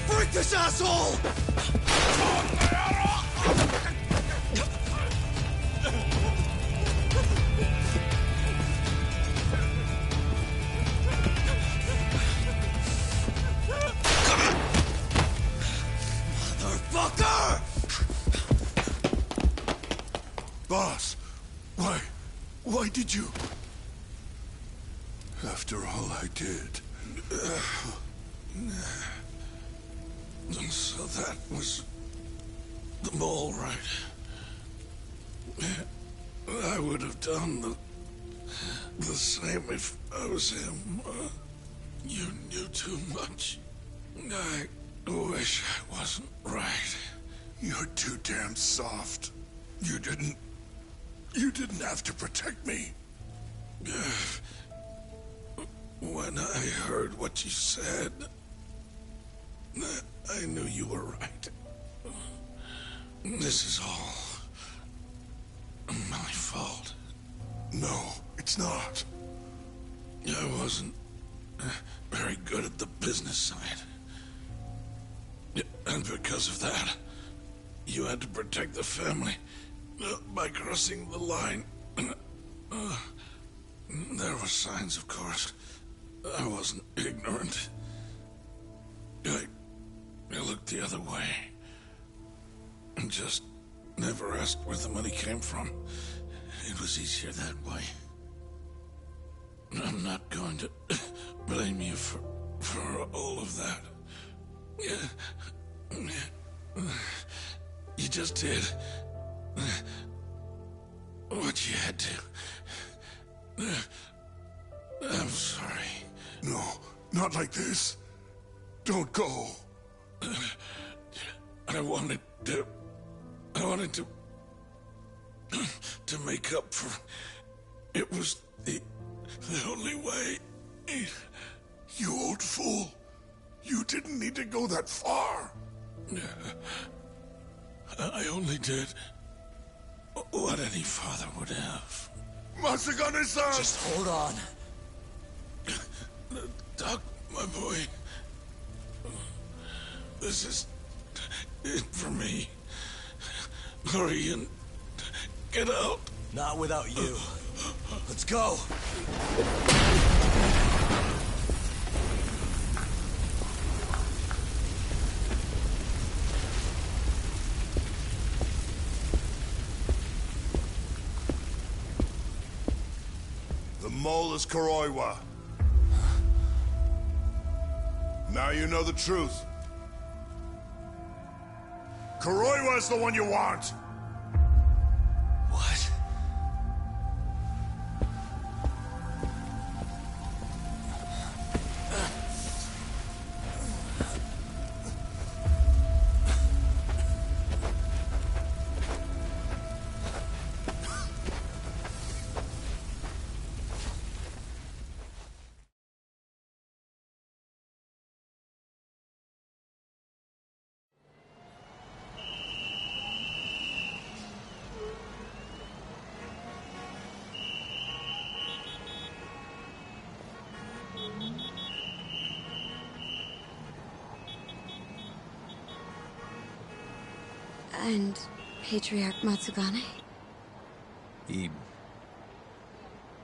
Break this asshole! Motherfucker! Boss, why did you? After all I did. So that was the mole, right? I would have done the same if I was him. You knew too much. I wish I wasn't right. You're too damn soft. You didn't have to protect me. When I heard what you said, I knew you were right. This is all my fault. No, it's not. I wasn't very good at the business side. And because of that, you had to protect the family by crossing the line. There were signs, of course. I wasn't ignorant. I looked the other way. And just never asked where the money came from. It was easier that way. I'm not going to blame you for all of that. You just did what you had to. I'm sorry. No, not like this. Don't go. I wanted to make up for... It was the only way. You old fool. You didn't need to go that far. I only did what any father would have. Matsugane-san! Just hold on. Doc, my boy. This is it for me. Hurry and get out. Not without you. Let's go. The mole is Kuroiwa. Now you know the truth. Kuroiwa is the one you want. What? And Patriarch Matsugane? He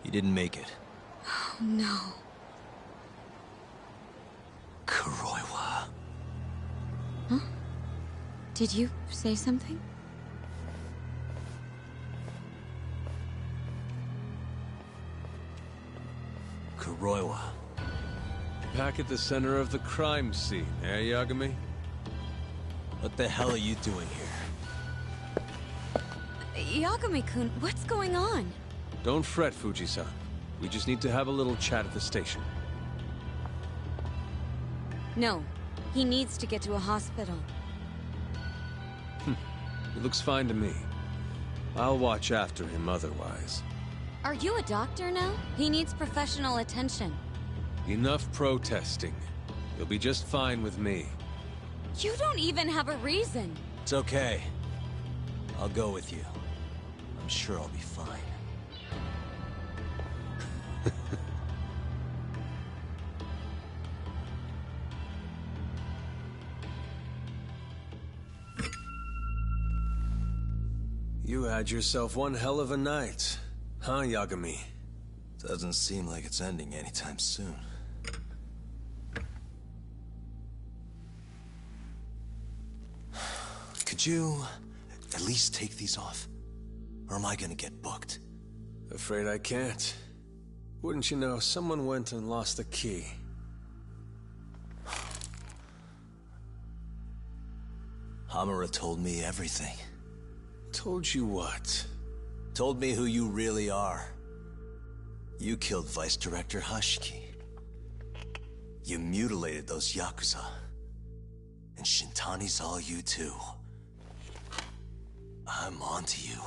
didn't make it. Oh, no. Kuroiwa. Huh? Did you say something? Kuroiwa. Back at the center of the crime scene, eh, Yagami? What the hell are you doing here? Yagami-kun, what's going on? Don't fret, Fuji-san. We just need to have a little chat at the station. No, he needs to get to a hospital. It looks fine to me. I'll watch after him otherwise. Are you a doctor now? He needs professional attention. Enough protesting. You'll be just fine with me. You don't even have a reason. It's okay. I'll go with you. I'm sure I'll be fine. You had yourself one hell of a night, huh, Yagami? Doesn't seem like it's ending anytime soon. Could you at least take these off? Or am I gonna get booked? Afraid I can't. Wouldn't you know, someone went and lost the key. Hamura told me everything. Told you what? Told me who you really are. You killed Vice Director Hashiki. You mutilated those Yakuza. And Shintani's all you too. I'm onto you.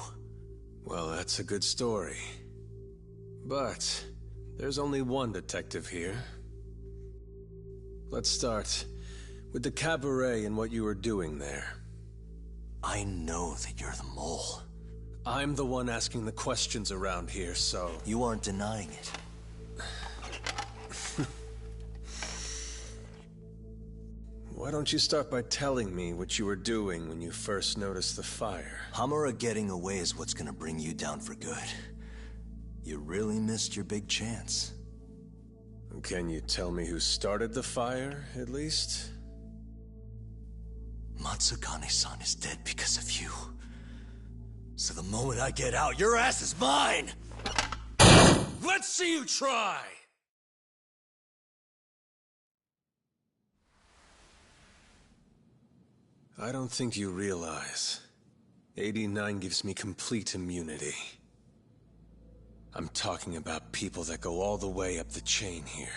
Well, that's a good story. But there's only one detective here. Let's start with the cabaret and what you were doing there. I know that you're the mole. I'm the one asking the questions around here, so... You aren't denying it. Why don't you start by telling me what you were doing when you first noticed the fire? Hamura getting away is what's gonna bring you down for good. You really missed your big chance. Can you tell me who started the fire, at least? Matsugane-san is dead because of you. So the moment I get out, your ass is mine! Let's see you try! I don't think you realize. 89 gives me complete immunity. I'm talking about people that go all the way up the chain here.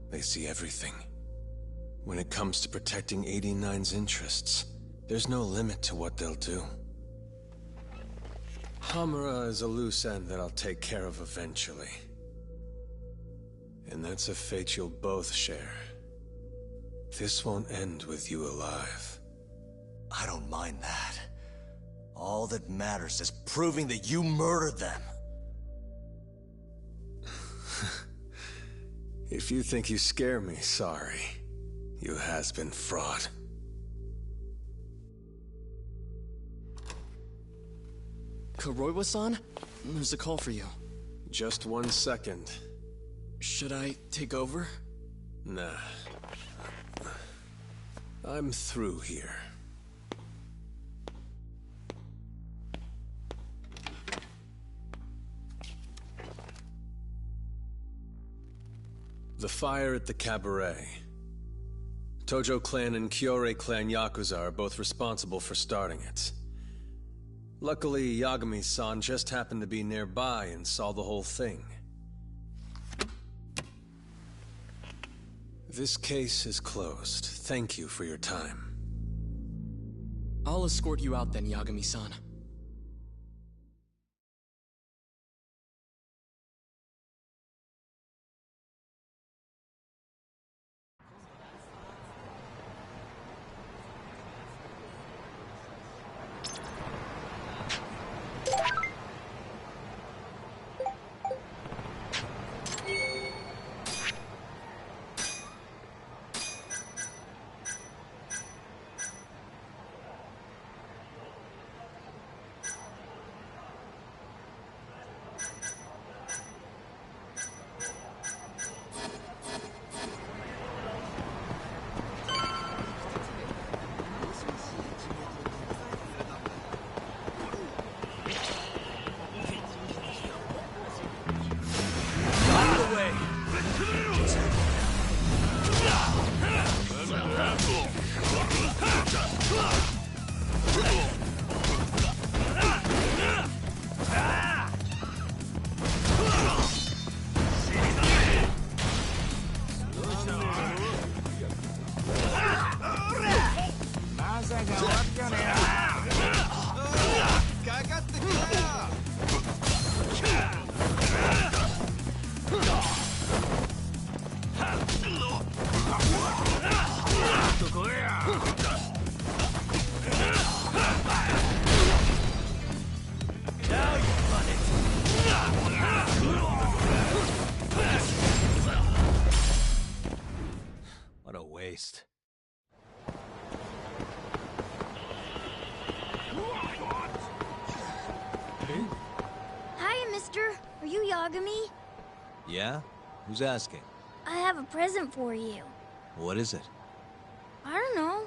They see everything. When it comes to protecting 89's interests, there's no limit to what they'll do. Hamura is a loose end that I'll take care of eventually. And that's a fate you'll both share. This won't end with you alive. I don't mind that. All that matters is proving that you murdered them. If you think you scare me, sorry. You has-been fraud. Kuroiwa-san? There's a call for you. Just 1 second. Should I take over? Nah. I'm through here. The fire at the cabaret. Tojo clan and Kyorei clan Yakuza are both responsible for starting it. Luckily, Yagami-san just happened to be nearby and saw the whole thing. This case is closed. Thank you for your time. I'll escort you out then, Yagami-san. What a waste. Hiya, mister. Are you Yagami? Yeah? Who's asking? I have a present for you. What is it? I don't know.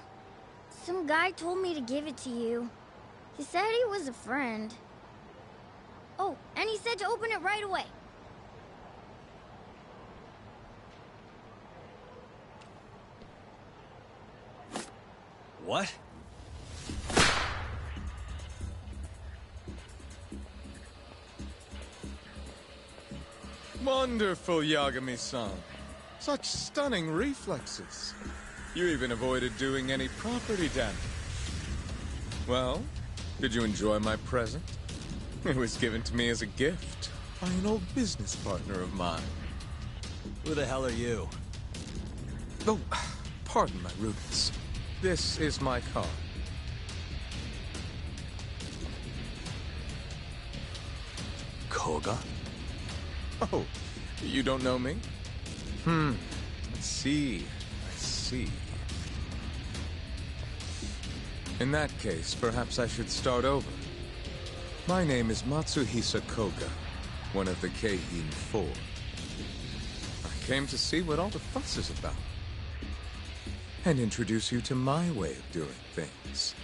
Some guy told me to give it to you. He said he was a friend. Oh, and he said to open it right away. What? Wonderful, Yagami-san. Such stunning reflexes. You even avoided doing any property damage. Well, did you enjoy my present? It was given to me as a gift by an old business partner of mine. Who the hell are you? Oh, pardon my rudeness. This is my car. Koga? Oh, you don't know me? I see. In that case, perhaps I should start over. My name is Matsuhisa Koga, one of the Keihin 4. I came to see what all the fuss is about, and introduce you to my way of doing things.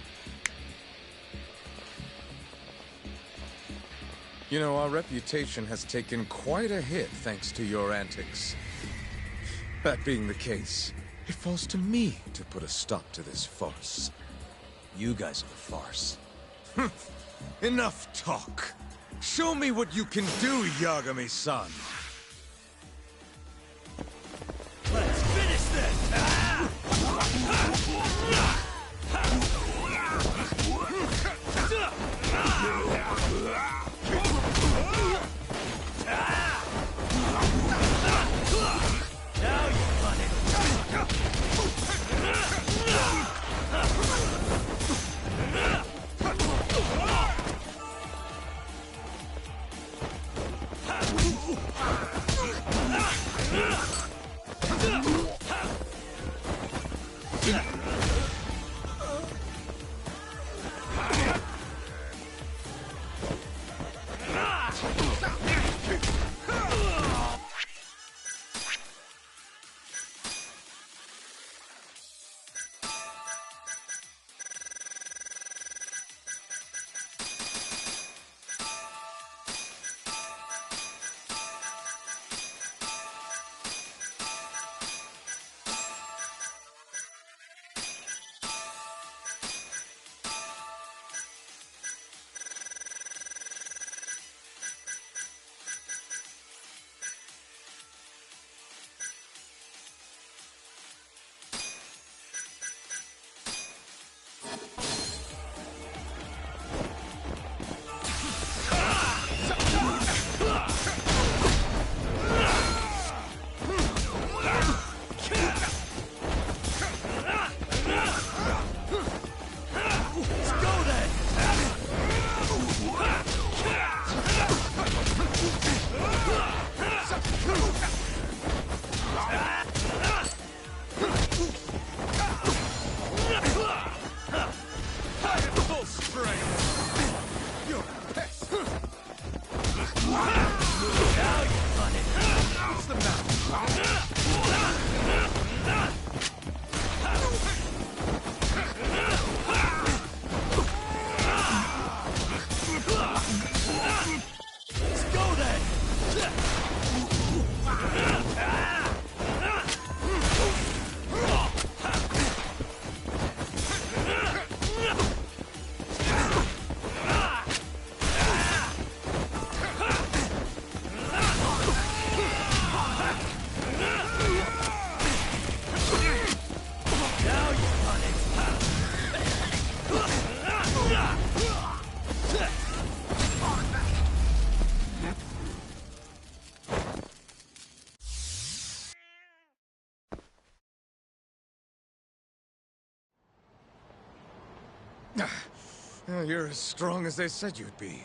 You know, our reputation has taken quite a hit thanks to your antics. That being the case, it falls to me to put a stop to this farce. You guys are the farce. Enough talk. Show me what you can do, Yagami-san. Let's finish this! Now you run it! You're as strong as they said you'd be.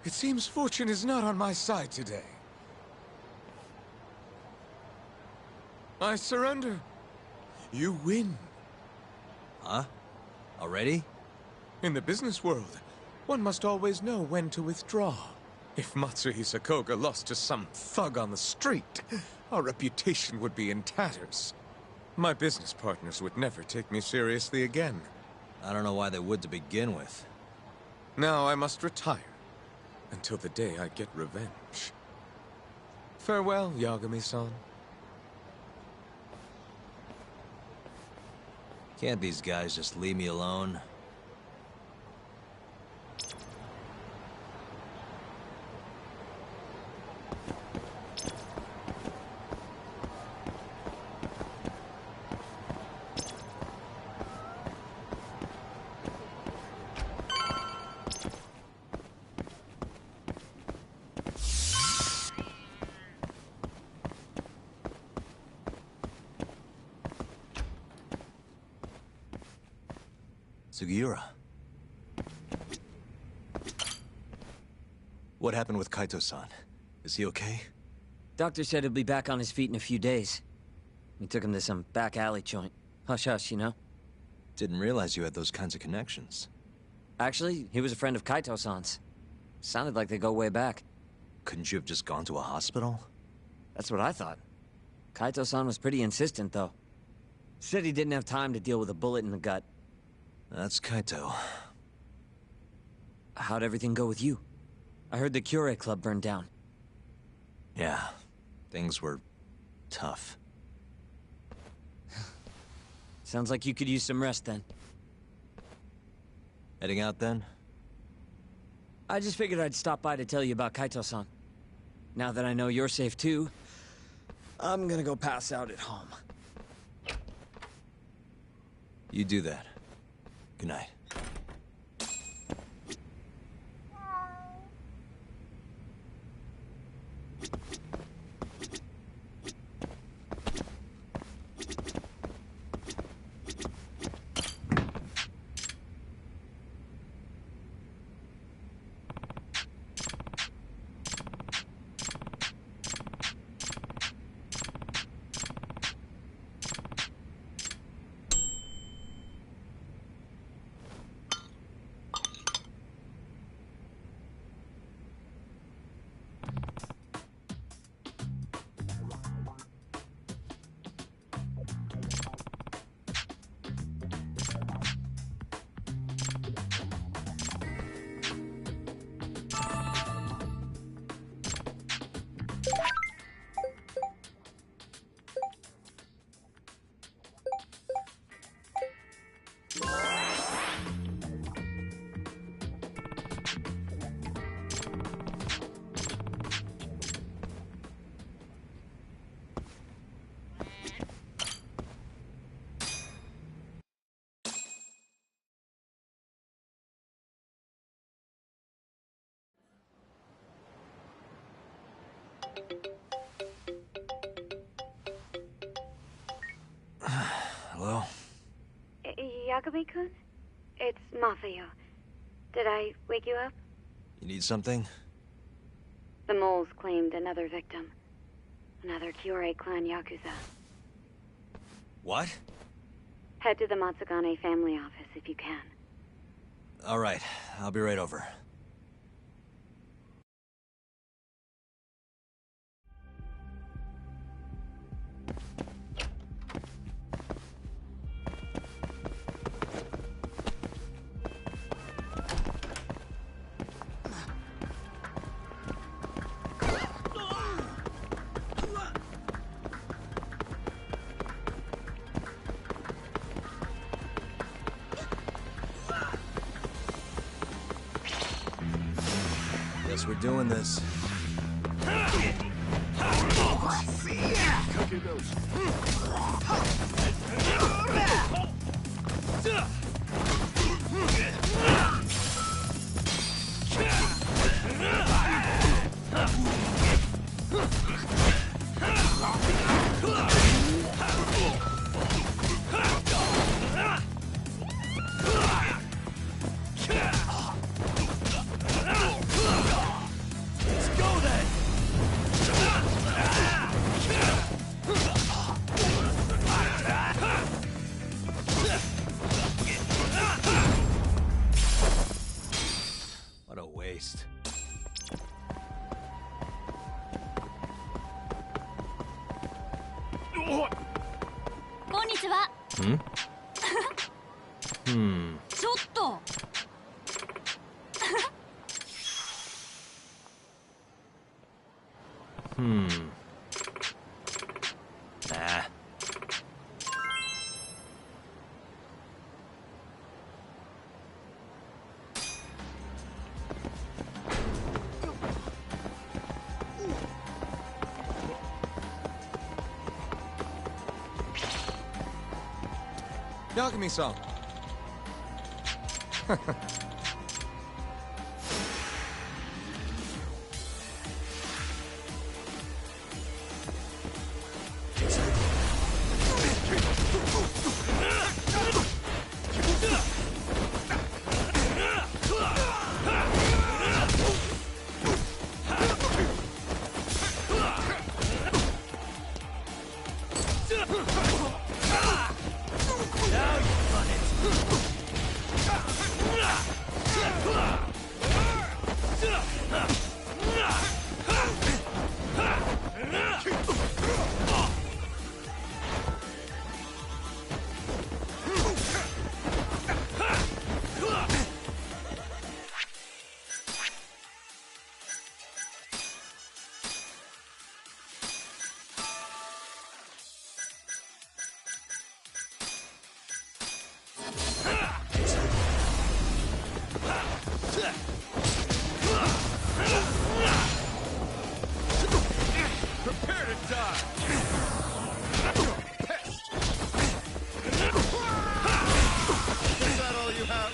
It seems fortune is not on my side today. I surrender. You win. Huh? Already? In the business world, one must always know when to withdraw. If Matsuhisa Koga lost to some thug on the street, our reputation would be in tatters. My business partners would never take me seriously again. I don't know why they would to begin with. Now I must retire, until the day I get revenge. Farewell, Yagami-san. Can't these guys just leave me alone? Sugiura. What happened with Kaito-san? Is he okay? Doctor said he'll be back on his feet in a few days. We took him to some back alley joint. Hush-hush, you know? Didn't realize you had those kinds of connections. Actually, he was a friend of Kaito-san's. Sounded like they go way back. Couldn't you have just gone to a hospital? That's what I thought. Kaito-san was pretty insistent, though. Said he didn't have time to deal with a bullet in the gut. That's Kaito. How'd everything go with you? I heard the Kure Club burned down. Yeah, things were tough. Sounds like you could use some rest then. Heading out then? I just figured I'd stop by to tell you about Kaito-san. Now that I know you're safe too, I'm gonna go pass out at home. You do that. Good night. Hello? Yagami-kun? It's Masayo. Did I wake you up? You need something? The moles claimed another victim. Another Kure clan Yakuza. What? Head to the Matsugane family office if you can. All right, I'll be right over. Guess we're doing this. こんにちは。ちょっと。Nah. Yagami-san. Prepare to die! Is that all you have?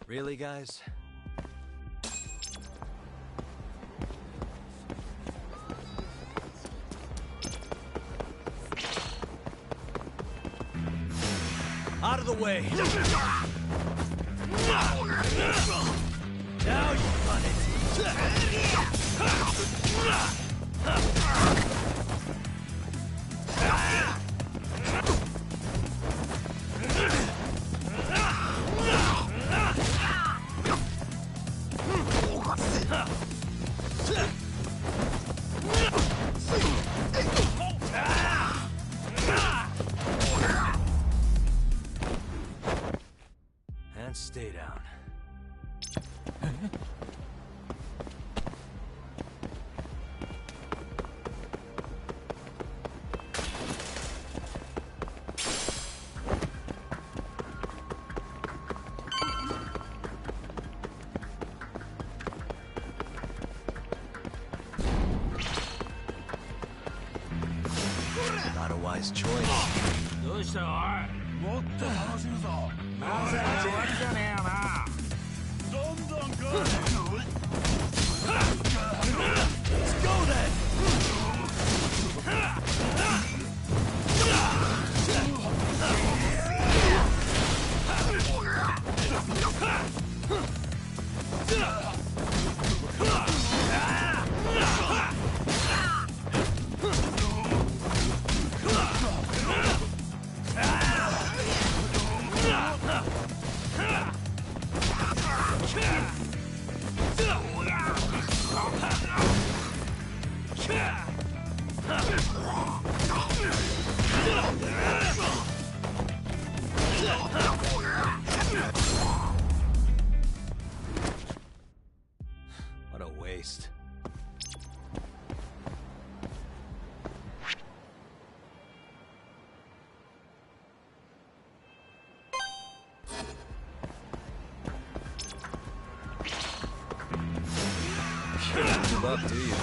Really, guys? Out of the way! Now you've done it! And stay down. Not a wise choice. どうしたおいもっと楽しむぞなぜ終わりじゃねえよなどんどん来い Let's go then! What a waste. You don't give up, do you?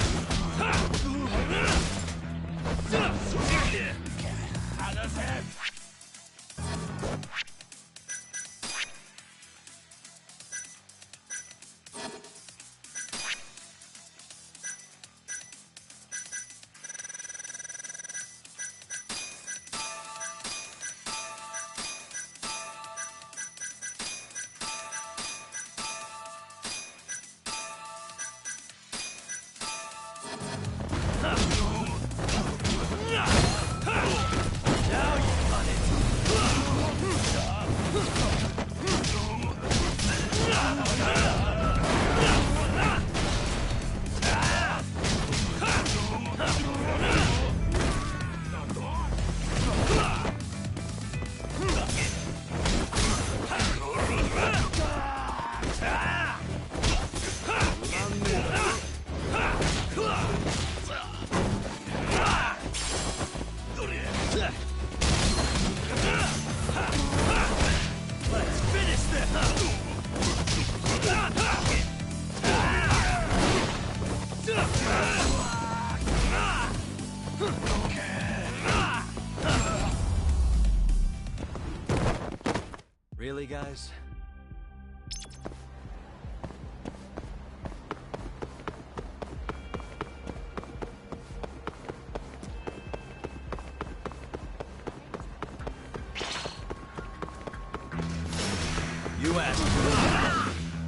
Really, guys? You asked.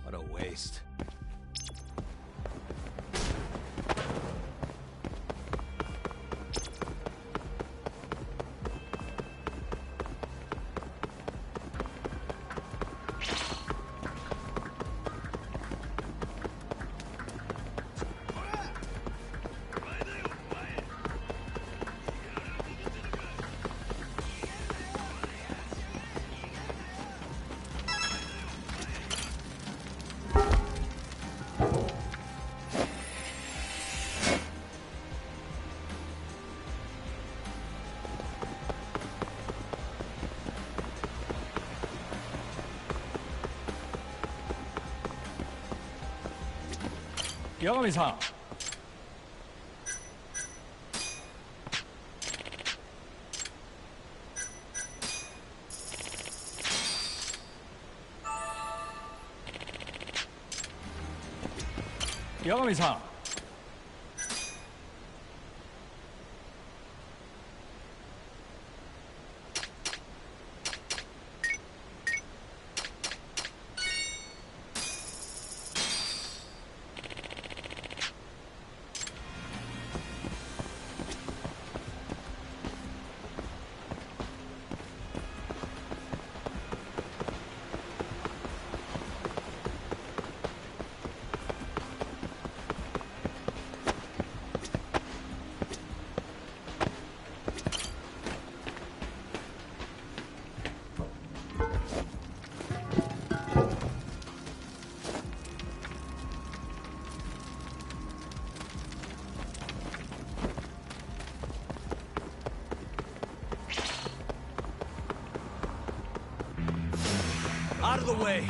What a waste. Yagami-san. Yagami-san. Out of the way!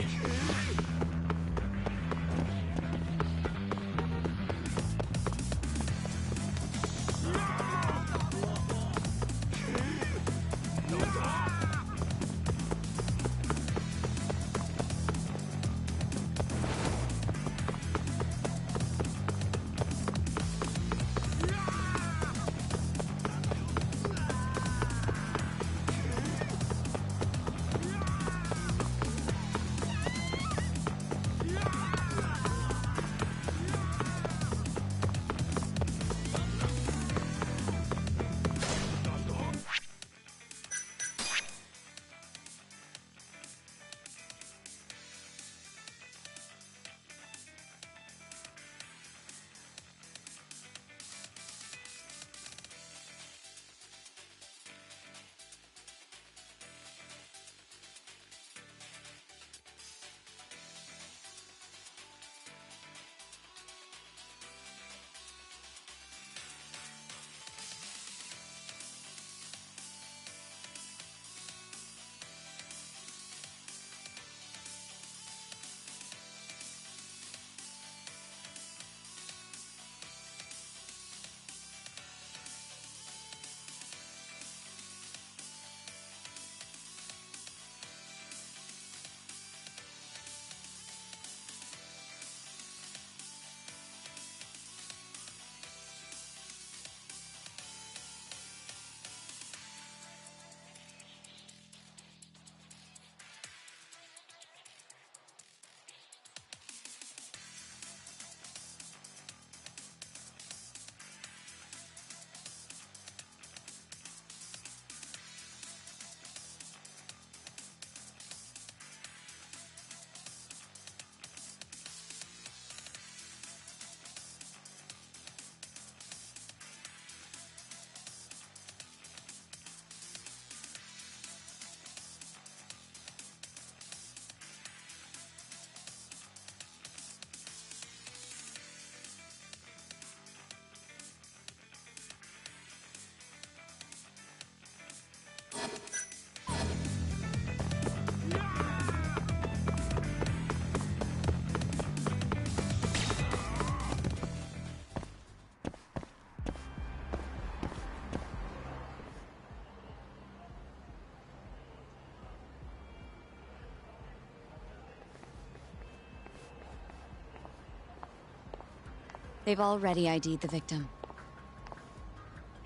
They've already ID'd the victim.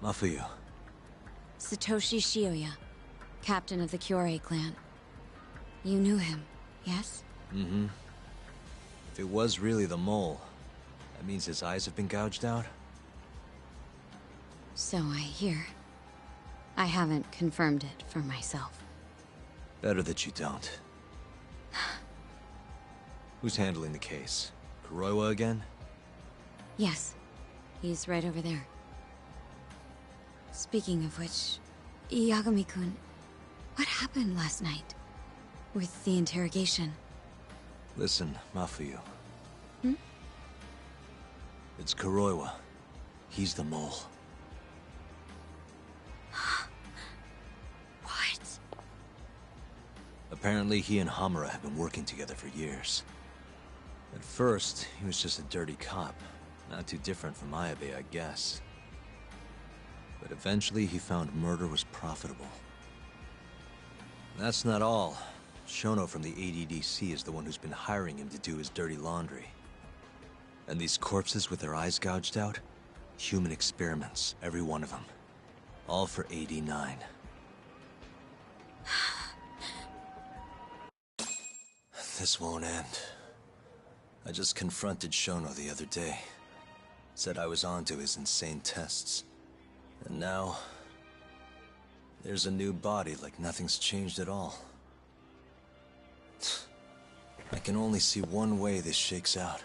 Mafuyu. Satoshi Shioya, captain of the Kyorei clan. You knew him, yes? Mm-hmm. If it was really the mole, that means his eyes have been gouged out? So I hear. I haven't confirmed it for myself. Better that you don't. Who's handling the case? Kuroiwa again? Yes. He's right over there. Speaking of which, Yagami-kun, what happened last night? With the interrogation? Listen, Mafuyu. Hmm? It's Kuroiwa. He's the mole. What? Apparently he and Hamura have been working together for years. At first, he was just a dirty cop. Not too different from Ayabe, I guess. But eventually he found murder was profitable. That's not all. Shono from the ADDC is the one who's been hiring him to do his dirty laundry. And these corpses with their eyes gouged out? Human experiments, every one of them. All for 89. This won't end. I just confronted Shono the other day. Said I was onto his insane tests. And now... there's a new body like nothing's changed at all. I can only see one way this shakes out.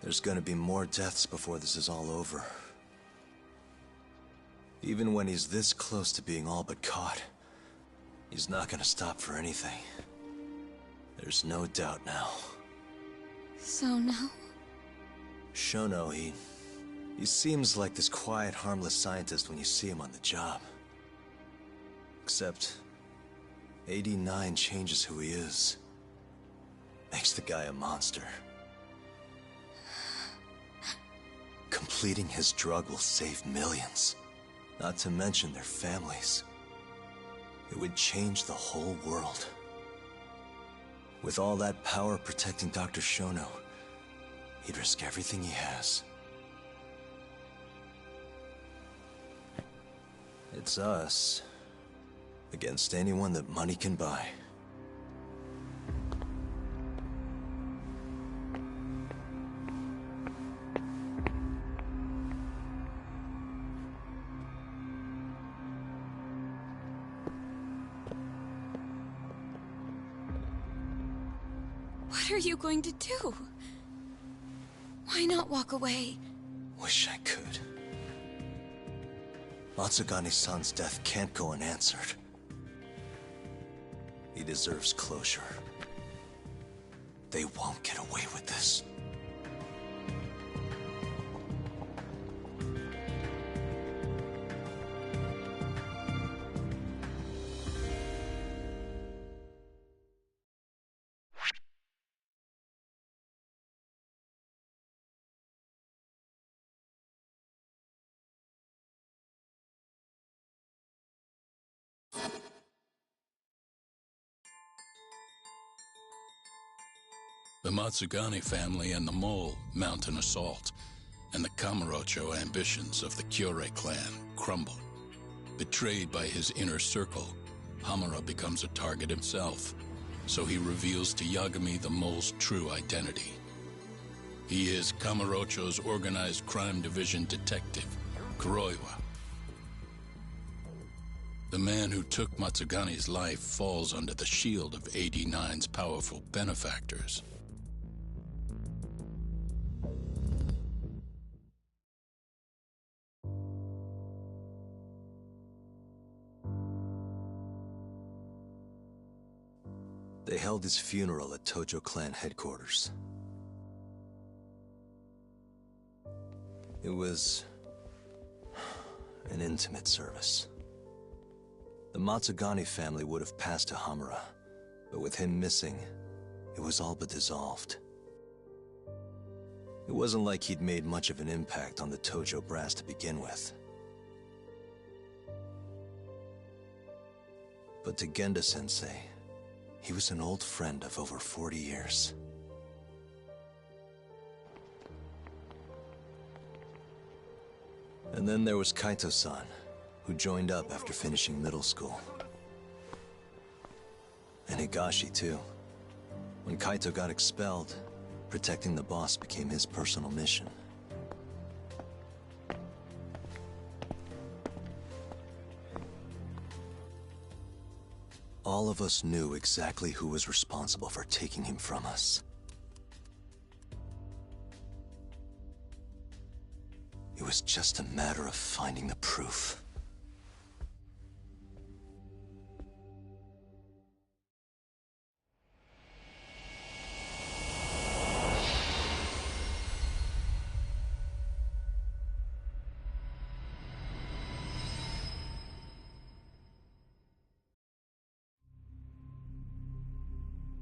There's gonna be more deaths before this is all over. Even when he's this close to being all but caught, he's not gonna stop for anything. There's no doubt now. So now? Shono, he seems like this quiet, harmless scientist when you see him on the job. Except, 89 changes who he is. Makes the guy a monster. Completing his drug will save millions. Not to mention their families. It would change the whole world. With all that power protecting Dr. Shono, he'd risk everything he has. It's us against anyone that money can buy. What are you going to do? Why not walk away? Wish I could. Matsugane-san's death can't go unanswered. He deserves closure. They won't get away with this. The Matsugane family and the Mole mount an assault, and the Kamurocho ambitions of the Kyorei clan crumble. Betrayed by his inner circle, Hamura becomes a target himself, so he reveals to Yagami the Mole's true identity. He is Kamurocho's organized crime division detective, Kuroiwa. The man who took Matsugane's life falls under the shield of 89's powerful benefactors. They held his funeral at Tojo clan headquarters. It was an intimate service. The Matsugane family would have passed to Hamura, but with him missing, it was all but dissolved. It wasn't like he'd made much of an impact on the Tojo brass to begin with. But to Genda-sensei, he was an old friend of over 40 years. And then there was Kaito-san, who joined up after finishing middle school. And Higashi, too. When Kaito got expelled, protecting the boss became his personal mission. All of us knew exactly who was responsible for taking him from us. It was just a matter of finding the proof.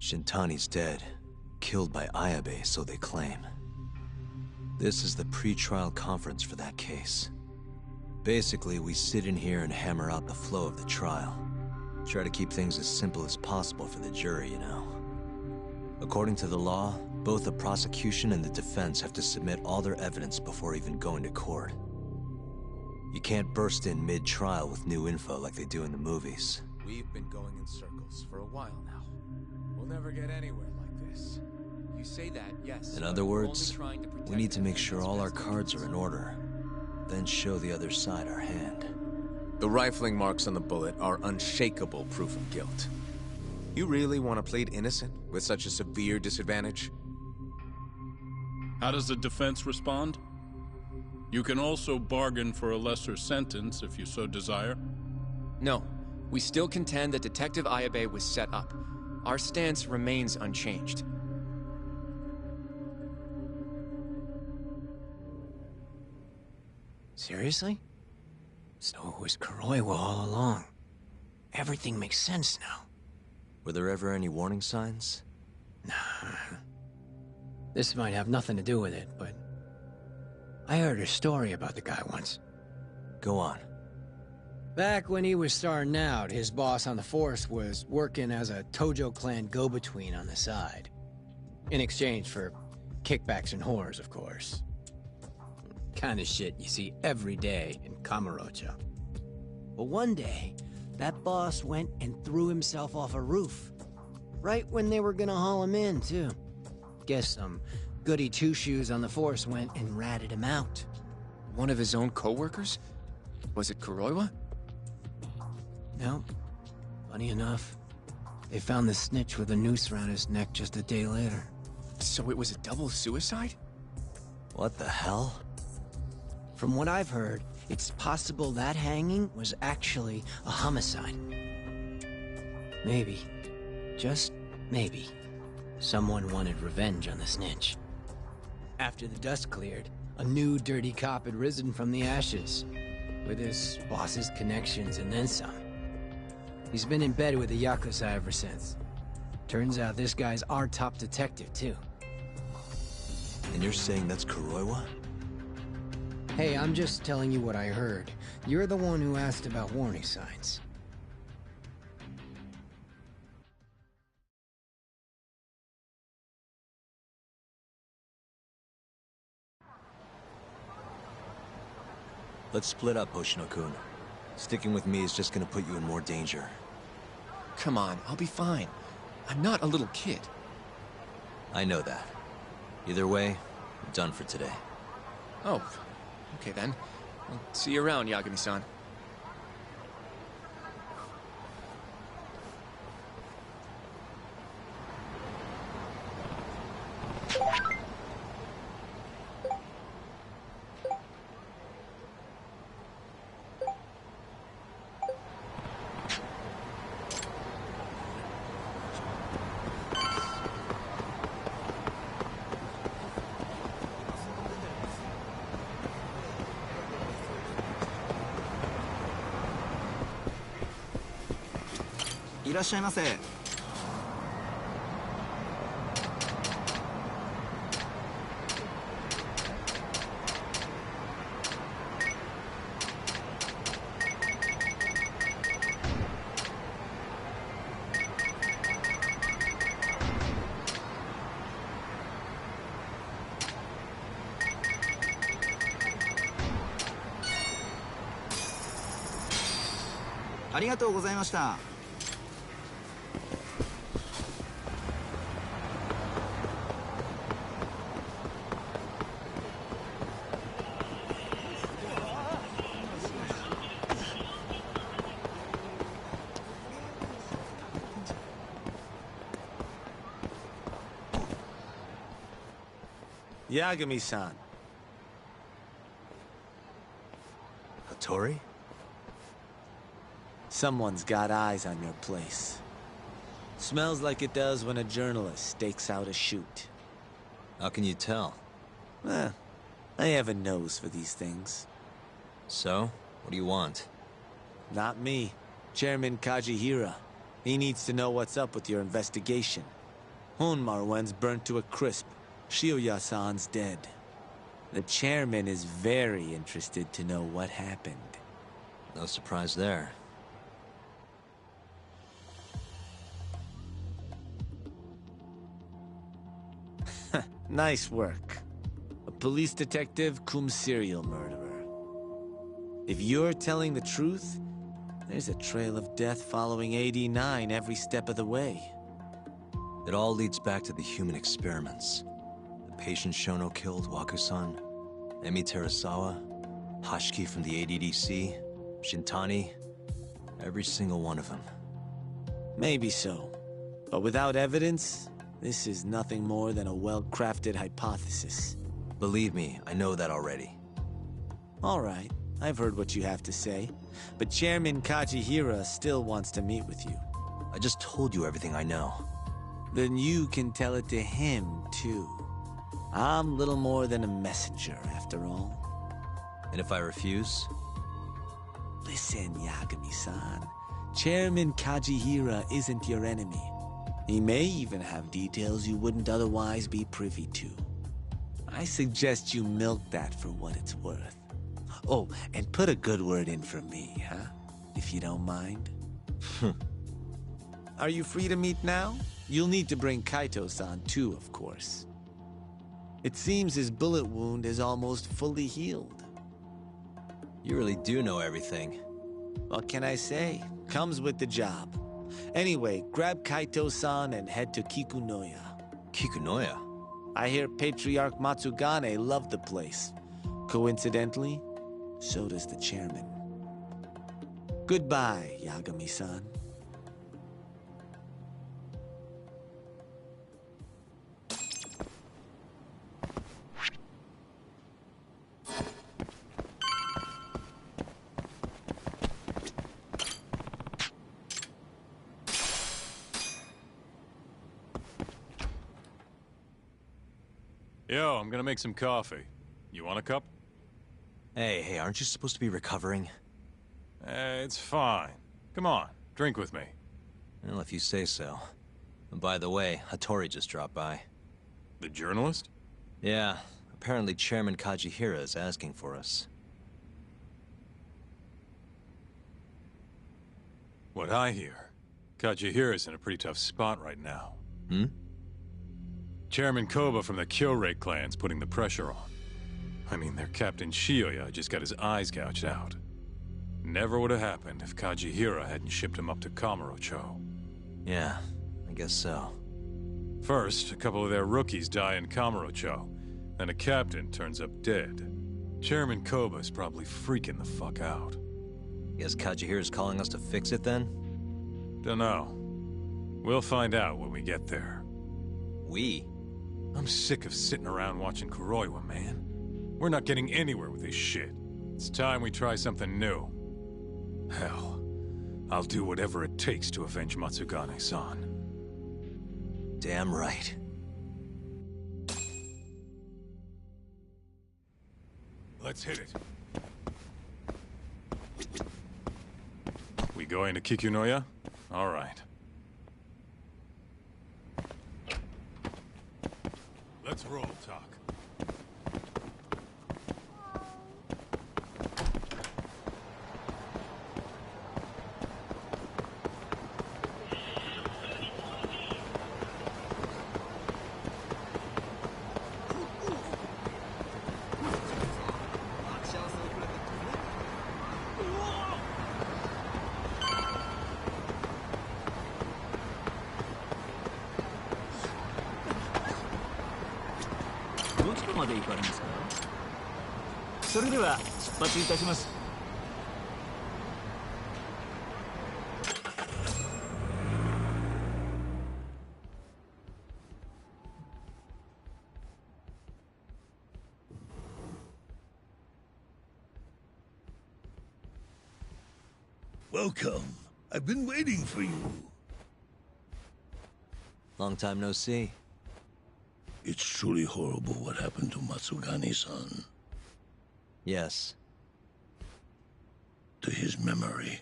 Shintani's dead, killed by Ayabe, so they claim. This is the pre-trial conference for that case. Basically, we sit in here and hammer out the flow of the trial. Try to keep things as simple as possible for the jury, you know. According to the law, both the prosecution and the defense have to submit all their evidence before even going to court. You can't burst in mid-trial with new info like they do in the movies. We've been going in circles for a while now. We'll never get anywhere like this. You say that, yes. In other words, we need to make sure all our cards are in order, then show the other side our hand. The rifling marks on the bullet are unshakable proof of guilt. You really want to plead innocent with such a severe disadvantage? How does the defense respond? You can also bargain for a lesser sentence if you so desire. No, we still contend that Detective Ayabe was set up. Our stance remains unchanged. Seriously? So it was Kuroiwa all along. Everything makes sense now. Were there ever any warning signs? Nah. This might have nothing to do with it, but I heard a story about the guy once. Go on. Back when he was starting out, his boss on the force was working as a Tojo clan go-between on the side. In exchange for kickbacks and whores, of course. Kind of shit you see every day in Kamurocho. But one day, that boss went and threw himself off a roof. Right when they were gonna haul him in, too. Guess some goody two-shoes on the force went and ratted him out. One of his own co-workers? Was it Kuroiwa? No. Funny enough, they found the snitch with a noose around his neck just a day later. So it was a double suicide? What the hell? From what I've heard, it's possible that hanging was actually a homicide. Maybe, just maybe, someone wanted revenge on the snitch. After the dust cleared, a new dirty cop had risen from the ashes, with his boss's connections and then some. He's been in bed with the Yakuza ever since. Turns out this guy's our top detective, too. And you're saying that's Kuroiwa? Hey, I'm just telling you what I heard. You're the one who asked about warning signs. Let's split up, Hoshino-kun. Sticking with me is just gonna put you in more danger. Come on, I'll be fine. I'm not a little kid. I know that. Either way, I'm done for today. Oh, okay then. I'll see you around, Yagami-san.いらっしゃいませ。ありがとうございました。Yagami-san. Hattori? Someone's got eyes on your place. Smells like it does when a journalist stakes out a shoot. How can you tell? I have a nose for these things. So? What do you want? Not me. Chairman Kajihira. He needs to know what's up with your investigation. Honmarwen's burnt to a crisp. Shioya-san's dead. The chairman is very interested to know what happened. No surprise there. Nice work. A police detective cum serial murderer. If you're telling the truth, there's a trail of death following AD9 every step of the way. It all leads back to the human experiments. The patient Shono killed, Waku-san, Emi Terasawa, Hashiki from the ADDC, Shintani, every single one of them. Maybe so. But without evidence, this is nothing more than a well-crafted hypothesis. Believe me, I know that already. All right, I've heard what you have to say. But Chairman Kajihira still wants to meet with you. I just told you everything I know. Then you can tell it to him, too. I'm little more than a messenger, after all. And if I refuse? Listen, Yagami-san. Chairman Kajihira isn't your enemy. He may even have details you wouldn't otherwise be privy to. I suggest you milk that for what it's worth. Oh, and put a good word in for me, huh? If you don't mind. Are you free to meet now? You'll need to bring Kaito-san too, of course. It seems his bullet wound is almost fully healed. You really do know everything. What can I say? Comes with the job. Anyway, grab Kaito-san and head to Kikunoya. Kikunoya? I hear Patriarch Matsugane loved the place. Coincidentally, so does the chairman. Goodbye, Yagami-san. Yo, I'm gonna make some coffee. You want a cup? Hey, aren't you supposed to be recovering? It's fine. Come on, drink with me. Well, if you say so. And by the way, Hattori just dropped by. The journalist? Yeah, apparently Chairman Kajihira is asking for us. What I hear, Kajihira's in a pretty tough spot right now. Hmm? Chairman Koba from the Kyorei clan's putting the pressure on. I mean, their Captain Shioya just got his eyes gouged out. Never would have happened if Kajihira hadn't shipped him up to Kamurocho. Yeah, I guess so. First, a couple of their rookies die in Kamurocho, then a captain turns up dead. Chairman Koba's probably freaking the fuck out. Guess Kajihira's calling us to fix it then? Dunno. We'll find out when we get there. We? I'm sick of sitting around watching Kuroiwa, man. We're not getting anywhere with this shit. It's time we try something new. Hell, I'll do whatever it takes to avenge Matsugane-san. Damn right. Let's hit it. We going to Kikunoya? All right. Let's roll, Talk. で行かれますか？それでは出発いたします。Welcome. I've been waiting for you. Long time no see. It's truly horrible what happened to Matsugane-san. Yes. To his memory.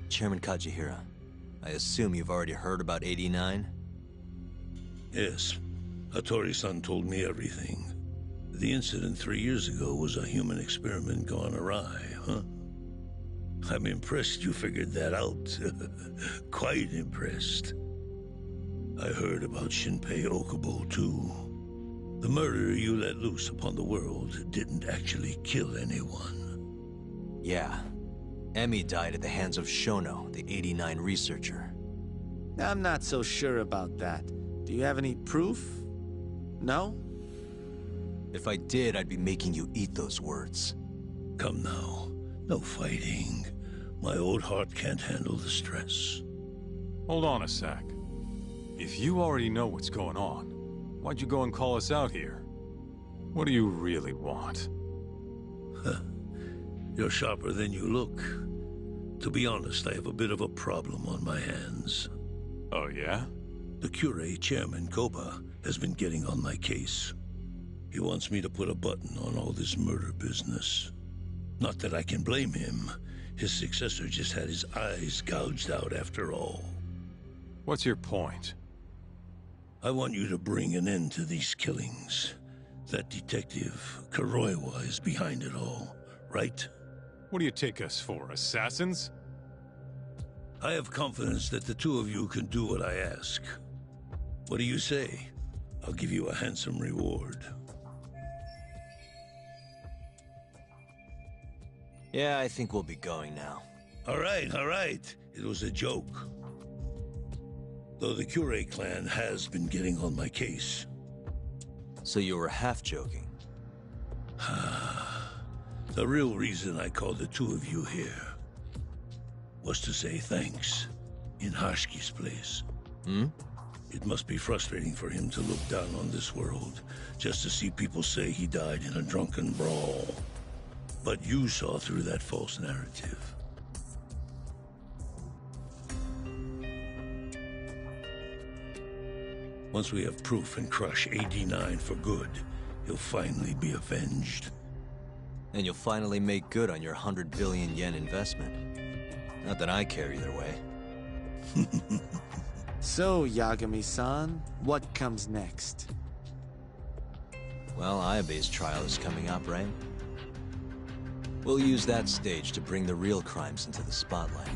Chairman Kajihira, I assume you've already heard about 89? Yes. Hattori-san told me everything. The incident 3 years ago was a human experiment gone awry, huh? I'm impressed you figured that out. Quite impressed. I heard about Shinpei Okubo, too. The murder you let loose upon the world didn't actually kill anyone. Yeah. Emi died at the hands of Shono, the 89 researcher. I'm not so sure about that. Do you have any proof? No? If I did, I'd be making you eat those words. Come now. No fighting. My old heart can't handle the stress. Hold on a sec. If you already know what's going on, why'd you go and call us out here? What do you really want? You're sharper than you look. To be honest, I have a bit of a problem on my hands. Oh, yeah? The Cure, Chairman Koba, has been getting on my case. He wants me to put a button on all this murder business. Not that I can blame him. His successor just had his eyes gouged out after all. What's your point? I want you to bring an end to these killings. That detective, Kuroiwa, is behind it all, right? What do you take us for, assassins? I have confidence that the two of you can do what I ask. What do you say? I'll give you a handsome reward. Yeah, I think we'll be going now. All right. It was a joke. Though the Cure clan has been getting on my case. So you were half joking? The real reason I called the two of you here was to say thanks in Hashki's place. Hmm? It must be frustrating for him to look down on this world, just to see people say he died in a drunken brawl. But you saw through that false narrative. Once we have proof and crush AD9 for good, he'll finally be avenged. And you'll finally make good on your 100 billion yen investment. Not that I care either way. So, Yagami-san, what comes next? Well, Ayabe's trial is coming up, right? We'll use that stage to bring the real crimes into the spotlight.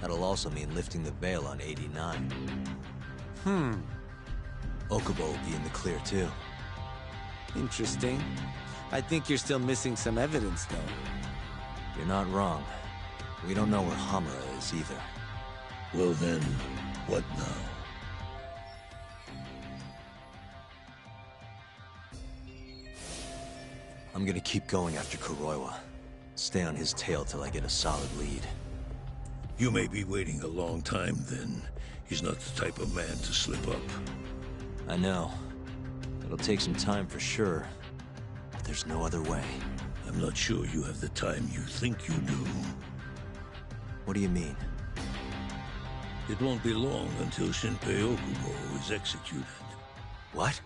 That'll also mean lifting the veil on 89. Okubo will be in the clear, too. Interesting. I think you're still missing some evidence, though. You're not wrong. We don't know where Hamura is, either. Well then, what now? I'm gonna keep going after Kuroiwa. Stay on his tail till I get a solid lead. You may be waiting a long time, then. He's not the type of man to slip up. I know. It'll take some time for sure. But there's no other way. I'm not sure you have the time you think you do. What do you mean? It won't be long until Shinpei Okubo is executed. What?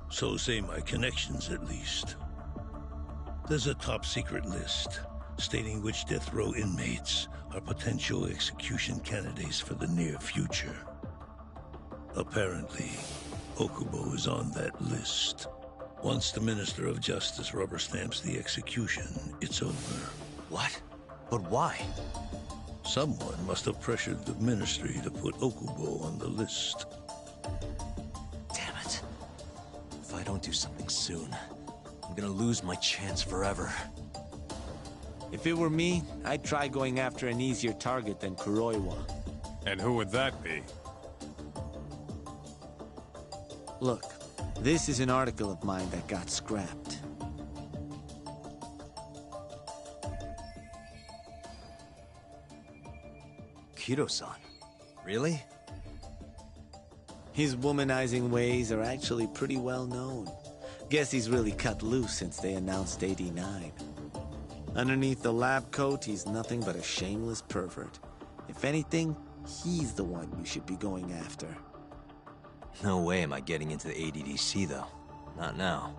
So say my connections, at least. There's a top-secret list stating which death row inmates are potential execution candidates for the near future. Apparently, Okubo is on that list. Once the Minister of Justice rubber stamps the execution, it's over. What? But why? Someone must have pressured the Ministry to put Okubo on the list. Damn it. If I don't do something soon, I'm gonna lose my chance forever. If it were me, I'd try going after an easier target than Kuroiwa. And who would that be? Look, this is an article of mine that got scrapped. Kido-san? Really? His womanizing ways are actually pretty well known. Guess he's really cut loose since they announced 89. Underneath the lab coat, he's nothing but a shameless pervert. If anything, he's the one you should be going after. No way am I getting into the ADDC, though. Not now.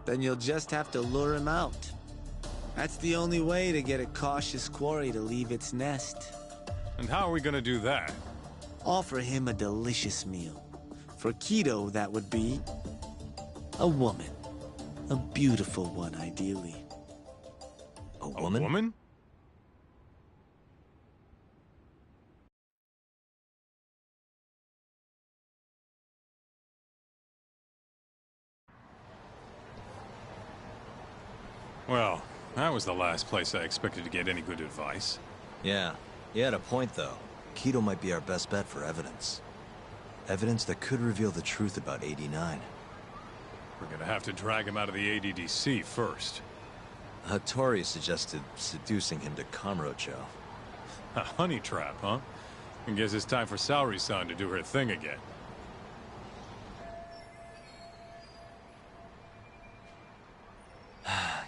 Then you'll just have to lure him out. That's the only way to get a cautious quarry to leave its nest. And how are we gonna do that? Offer him a delicious meal. For Kido, that would be a woman. A beautiful one, ideally. A woman? A woman? Well, that was the last place I expected to get any good advice. Yeah, you had a point, though. Kido might be our best bet for evidence. Evidence that could reveal the truth about 89. We're gonna have to drag him out of the ADDC first. Hattori suggested seducing him to Kamurocho. A honey trap, huh? I guess it's time for Saori-san to do her thing again.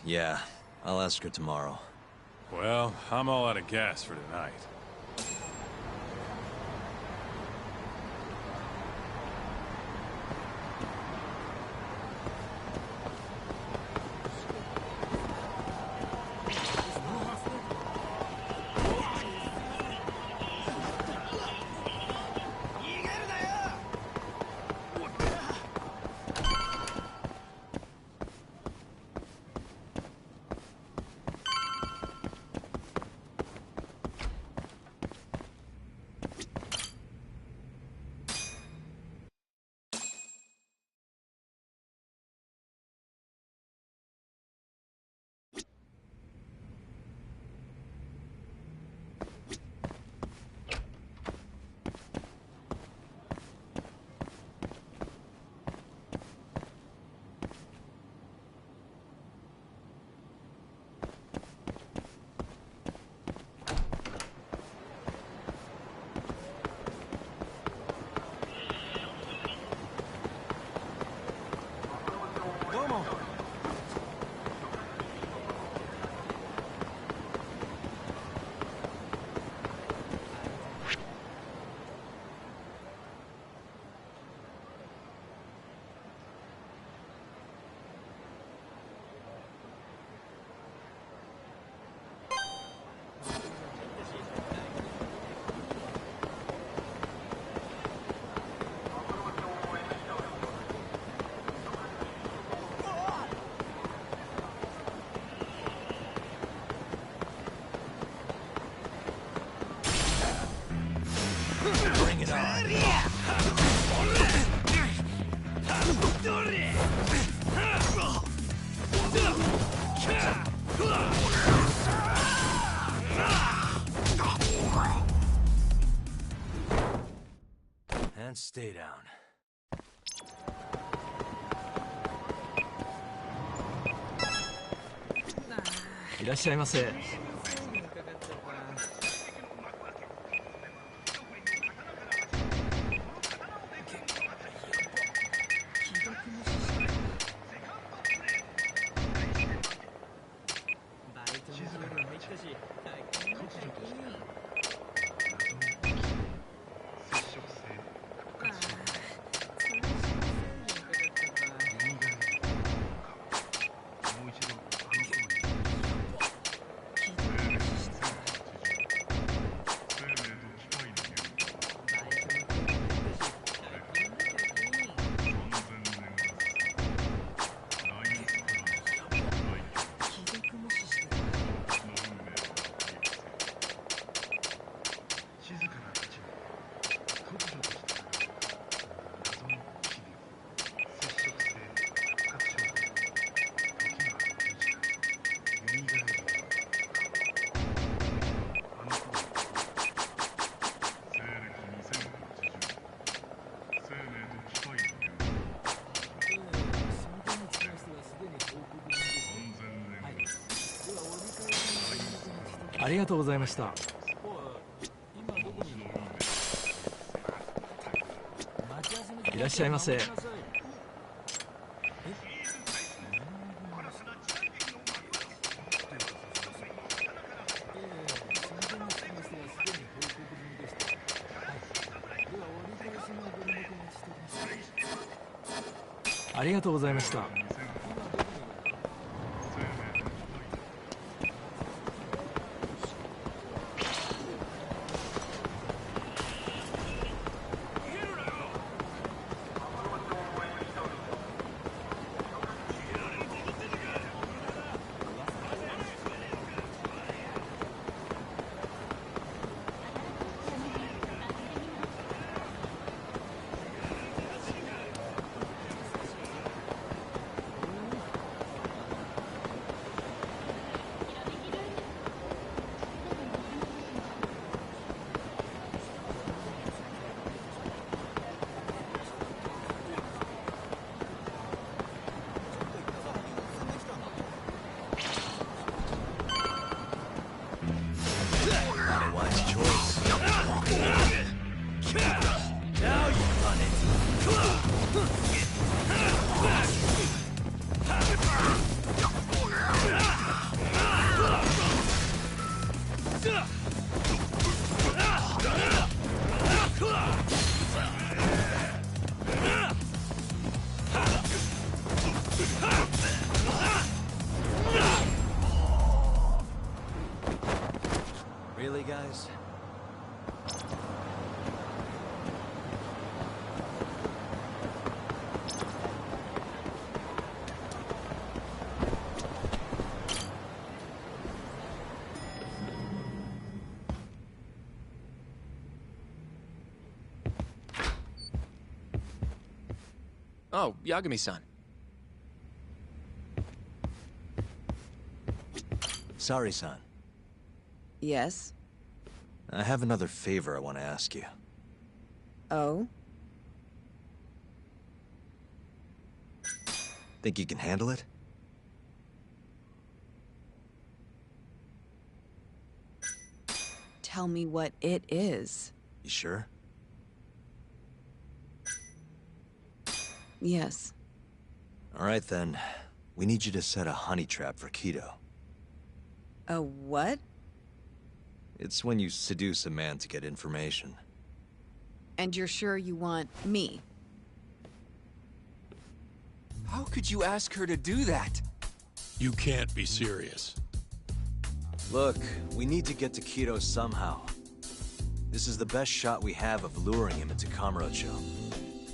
Yeah, I'll ask her tomorrow. Well, I'm all out of gas for tonight. Bring it on. And stay down. いらっしゃいませ。ありがとうございました。いらっしゃいませ。ありがとうございました。Really, guys? Oh, Yagami-san. Sorry, son. Yes? I have another favor I want to ask you. Oh? Think you can handle it? Tell me what it is. You sure? Yes. All right, then. We need you to set a honey trap for Kido. A what? It's when you seduce a man to get information. And you're sure you want me? How could you ask her to do that? You can't be serious. Look, we need to get to Kido somehow. This is the best shot we have of luring him into Kamurocho.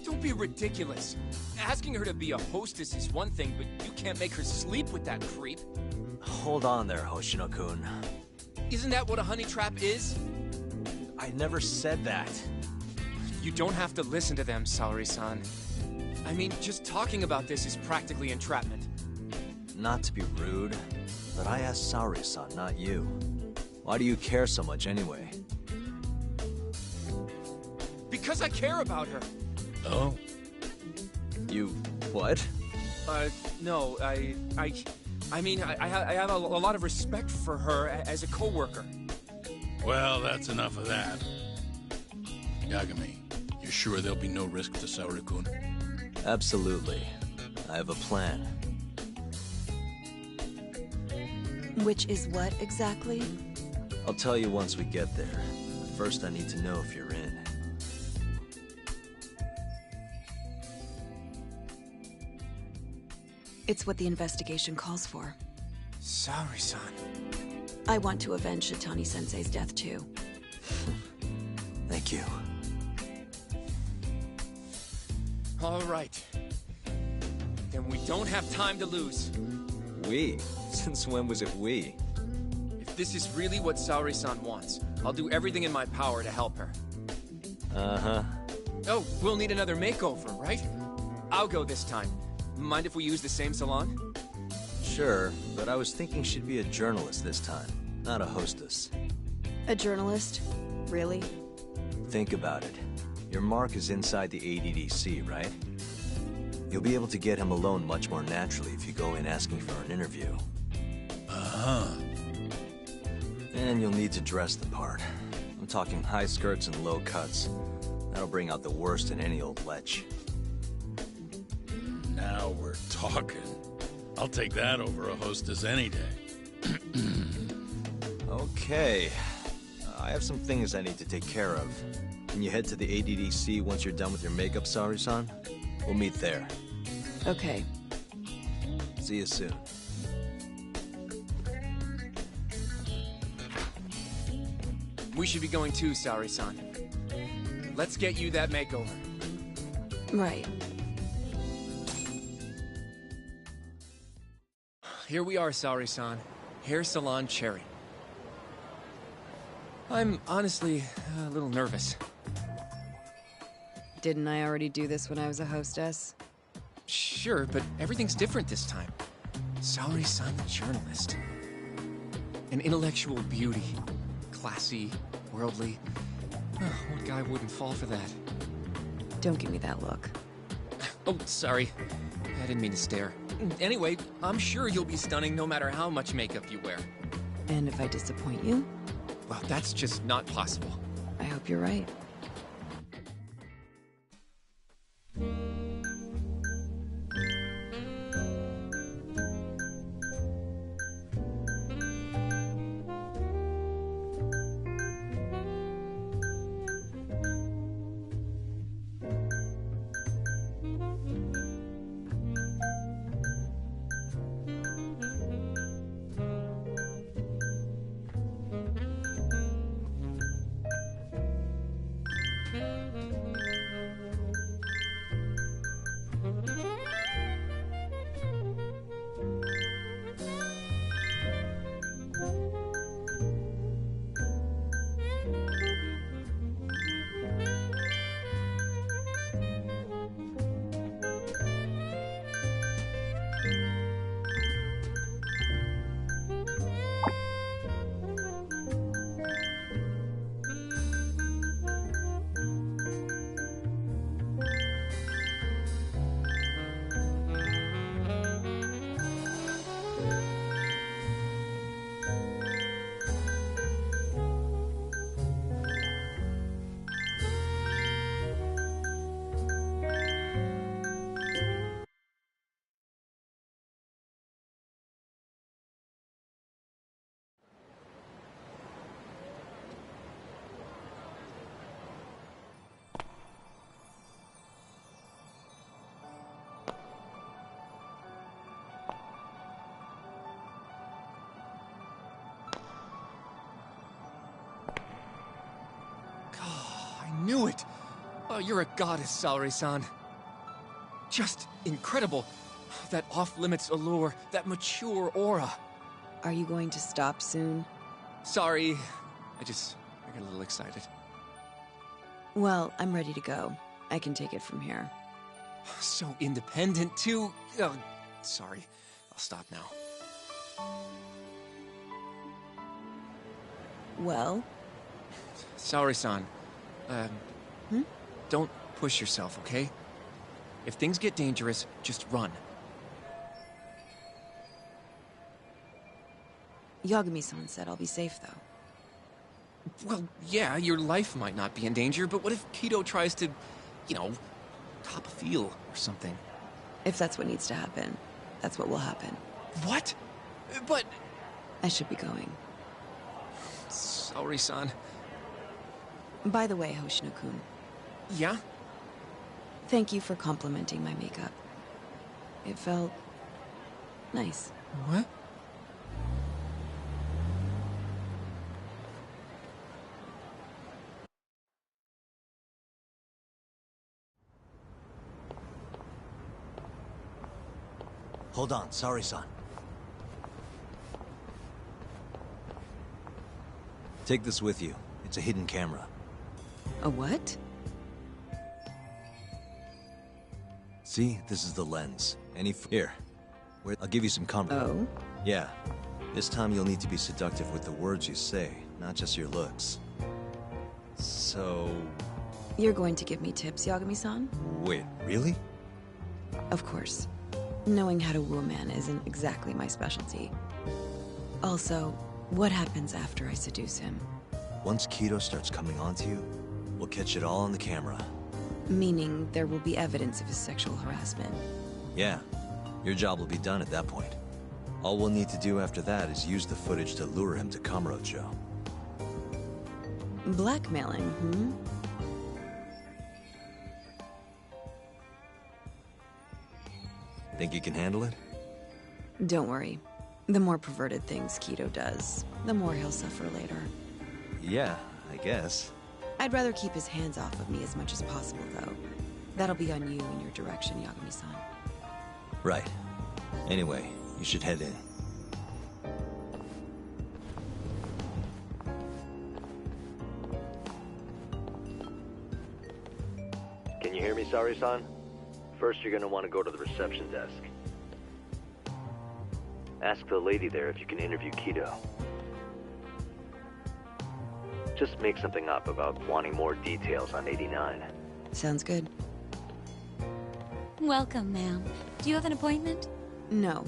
Don't be ridiculous. Asking her to be a hostess is one thing, but you can't make her sleep with that creep. Hold on there, Hoshino-kun. Isn't that what a honey trap is? I never said that. You don't have to listen to them, Saori-san. I mean, just talking about this is practically entrapment. Not to be rude, but I asked Saori-san, not you. Why do you care so much anyway? Because I care about her. Oh? You... what? No, I mean, I have a lot of respect for her as a co-worker. Well, that's enough of that. Yagami, you sure there'll be no risk to Saori-kun? Absolutely. I have a plan. Which is what, exactly? I'll tell you once we get there. First, I need to know if you're in. It's what the investigation calls for. Saori-san. I want to avenge Shitani-sensei's death, too. Thank you. All right. Then we don't have time to lose. We? Since when was it we? If this is really what Saori-san wants, I'll do everything in my power to help her. Uh-huh. Oh, we'll need another makeover, right? I'll go this time. Mind if we use the same salon? Sure, but I was thinking she'd be a journalist this time, not a hostess. A journalist? Really? Think about it. Your mark is inside the ADDC, right? You'll be able to get him alone much more naturally if you go in asking for an interview. Uh-huh. And you'll need to dress the part. I'm talking high skirts and low cuts. That'll bring out the worst in any old lech. Now we're talking. I'll take that over a hostess any day. Okay. I have some things I need to take care of. Can you head to the ADDC once you're done with your makeup, Sari-san? We'll meet there. Okay. See you soon. We should be going too, Sari-san. Let's get you that makeover. Right. Here we are, Sari-san. Hair Salon Cherry. I'm honestly a little nervous. Didn't I already do this when I was a hostess? Sure, but everything's different this time. Sari-san, the journalist. An intellectual beauty. Classy, worldly. What guy wouldn't fall for that? Don't give me that look. Oh, sorry. I didn't mean to stare. Anyway, I'm sure you'll be stunning no matter how much makeup you wear. And if I disappoint you? Well, that's just not possible. I hope you're right. Knew it! Oh, you're a goddess, Sari-san. Just incredible. That off-limits allure, that mature aura. Are you going to stop soon? Sorry. I got a little excited. Well, I'm ready to go. I can take it from here. So independent, too. Oh, sorry. I'll stop now. Well? Sari-san. Don't push yourself, okay? If things get dangerous, just run. Yagami-san said I'll be safe, though. Well, yeah, your life might not be in danger, but what if Kido tries to, cop a feel or something? If that's what needs to happen, that's what will happen. What? But... I should be going. Sorry-san. By the way, Hoshino-kun. Yeah? Thank you for complimenting my makeup. It felt... nice. What? Hold on, Sari-san. Take this with you. It's a hidden camera. A what? See, this is the lens. Here. I'll give you some comfort. Oh? Yeah. This time you'll need to be seductive with the words you say, not just your looks. So... You're going to give me tips, Yagami-san? Wait, really? Of course. Knowing how to woo a man isn't exactly my specialty. Also, What happens after I seduce him? Once Kido starts coming onto you, we'll catch it all on the camera. Meaning there will be evidence of his sexual harassment. Yeah, your job will be done at that point. All we'll need to do after that is use the footage to lure him to Kamurocho. Blackmailing, hmm? Think you can handle it? Don't worry. The more perverted things Kido does, the more he'll suffer later. Yeah, I guess. I'd rather keep his hands off of me as much as possible, though. That'll be on you and your direction, Yagami-san. Right. Anyway, you should head in. Can you hear me, Sari-san? First, you're gonna want to go to the reception desk. Ask the lady there if you can interview Kido. Just make something up about wanting more details on 89. Sounds good. Welcome, ma'am. Do you have an appointment? No.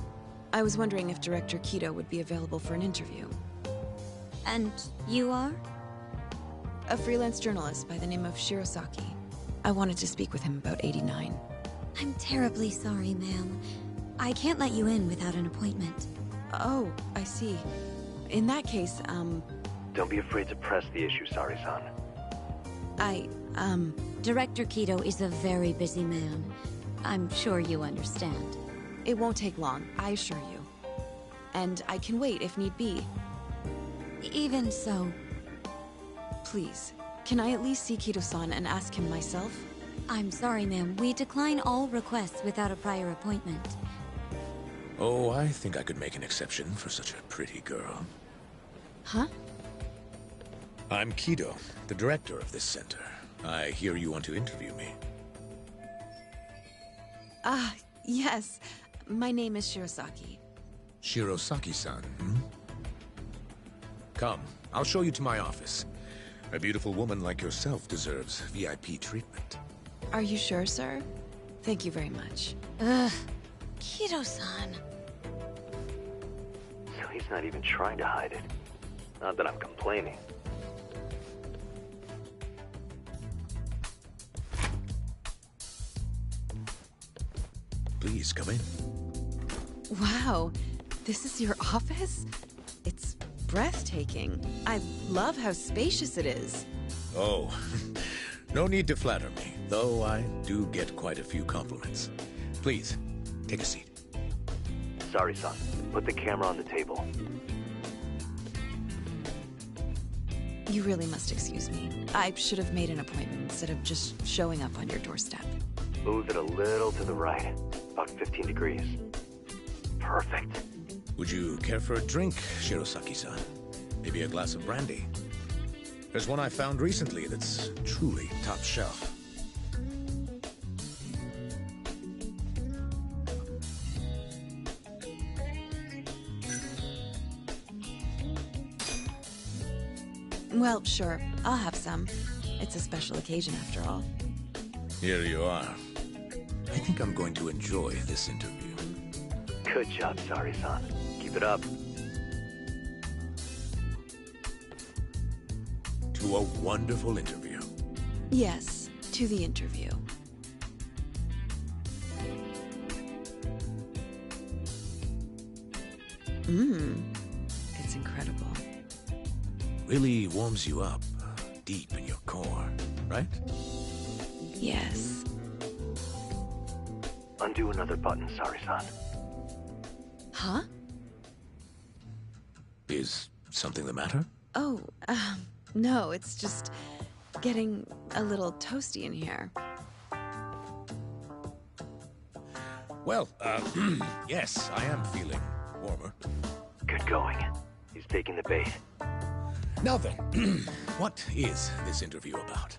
I was wondering if Director Kido would be available for an interview. And you are? A freelance journalist by the name of Shirosaki. I wanted to speak with him about 89. I'm terribly sorry, ma'am. I can't let you in without an appointment. Oh, I see. In that case, Don't be afraid to press the issue, Sari-san. Director Kido is a very busy man. I'm sure you understand. It won't take long, I assure you. And I can wait if need be. Even so. Please, can I at least see Kido-san and ask him myself? I'm sorry, ma'am. We decline all requests without a prior appointment. Oh, I think I could make an exception for such a pretty girl. Huh? I'm Kido, the director of this center. I hear you want to interview me. Yes. My name is Shirosaki. Shirosaki-san, hmm? Come, I'll show you to my office. A beautiful woman like yourself deserves VIP treatment. Are you sure, sir? Thank you very much. Kido-san. So he's not even trying to hide it. Not that I'm complaining. Please, come in. Wow, this is your office? It's breathtaking. I love how spacious it is. Oh, no need to flatter me, though I do get quite a few compliments. Please, take a seat. Sorry, son. Put the camera on the table. You really must excuse me. I should have made an appointment instead of just showing up on your doorstep. Move it a little to the right. About 15 degrees. Perfect. Would you care for a drink, Shirosaki-san? Maybe a glass of brandy? There's one I found recently that's truly top shelf. Well, sure. I'll have some. It's a special occasion after all. Here you are. I think I'm going to enjoy this interview. Good job, Sari-san. Keep it up. To a wonderful interview. Yes, to the interview. It's incredible. Really warms you up deep in your core, right? Yes. Undo another button, Sari-san. Huh? Is something the matter? Oh, no, it's just getting a little toasty in here. Well, yes, I am feeling warmer. Good going. He's taking the bait. Now then, what is this interview about?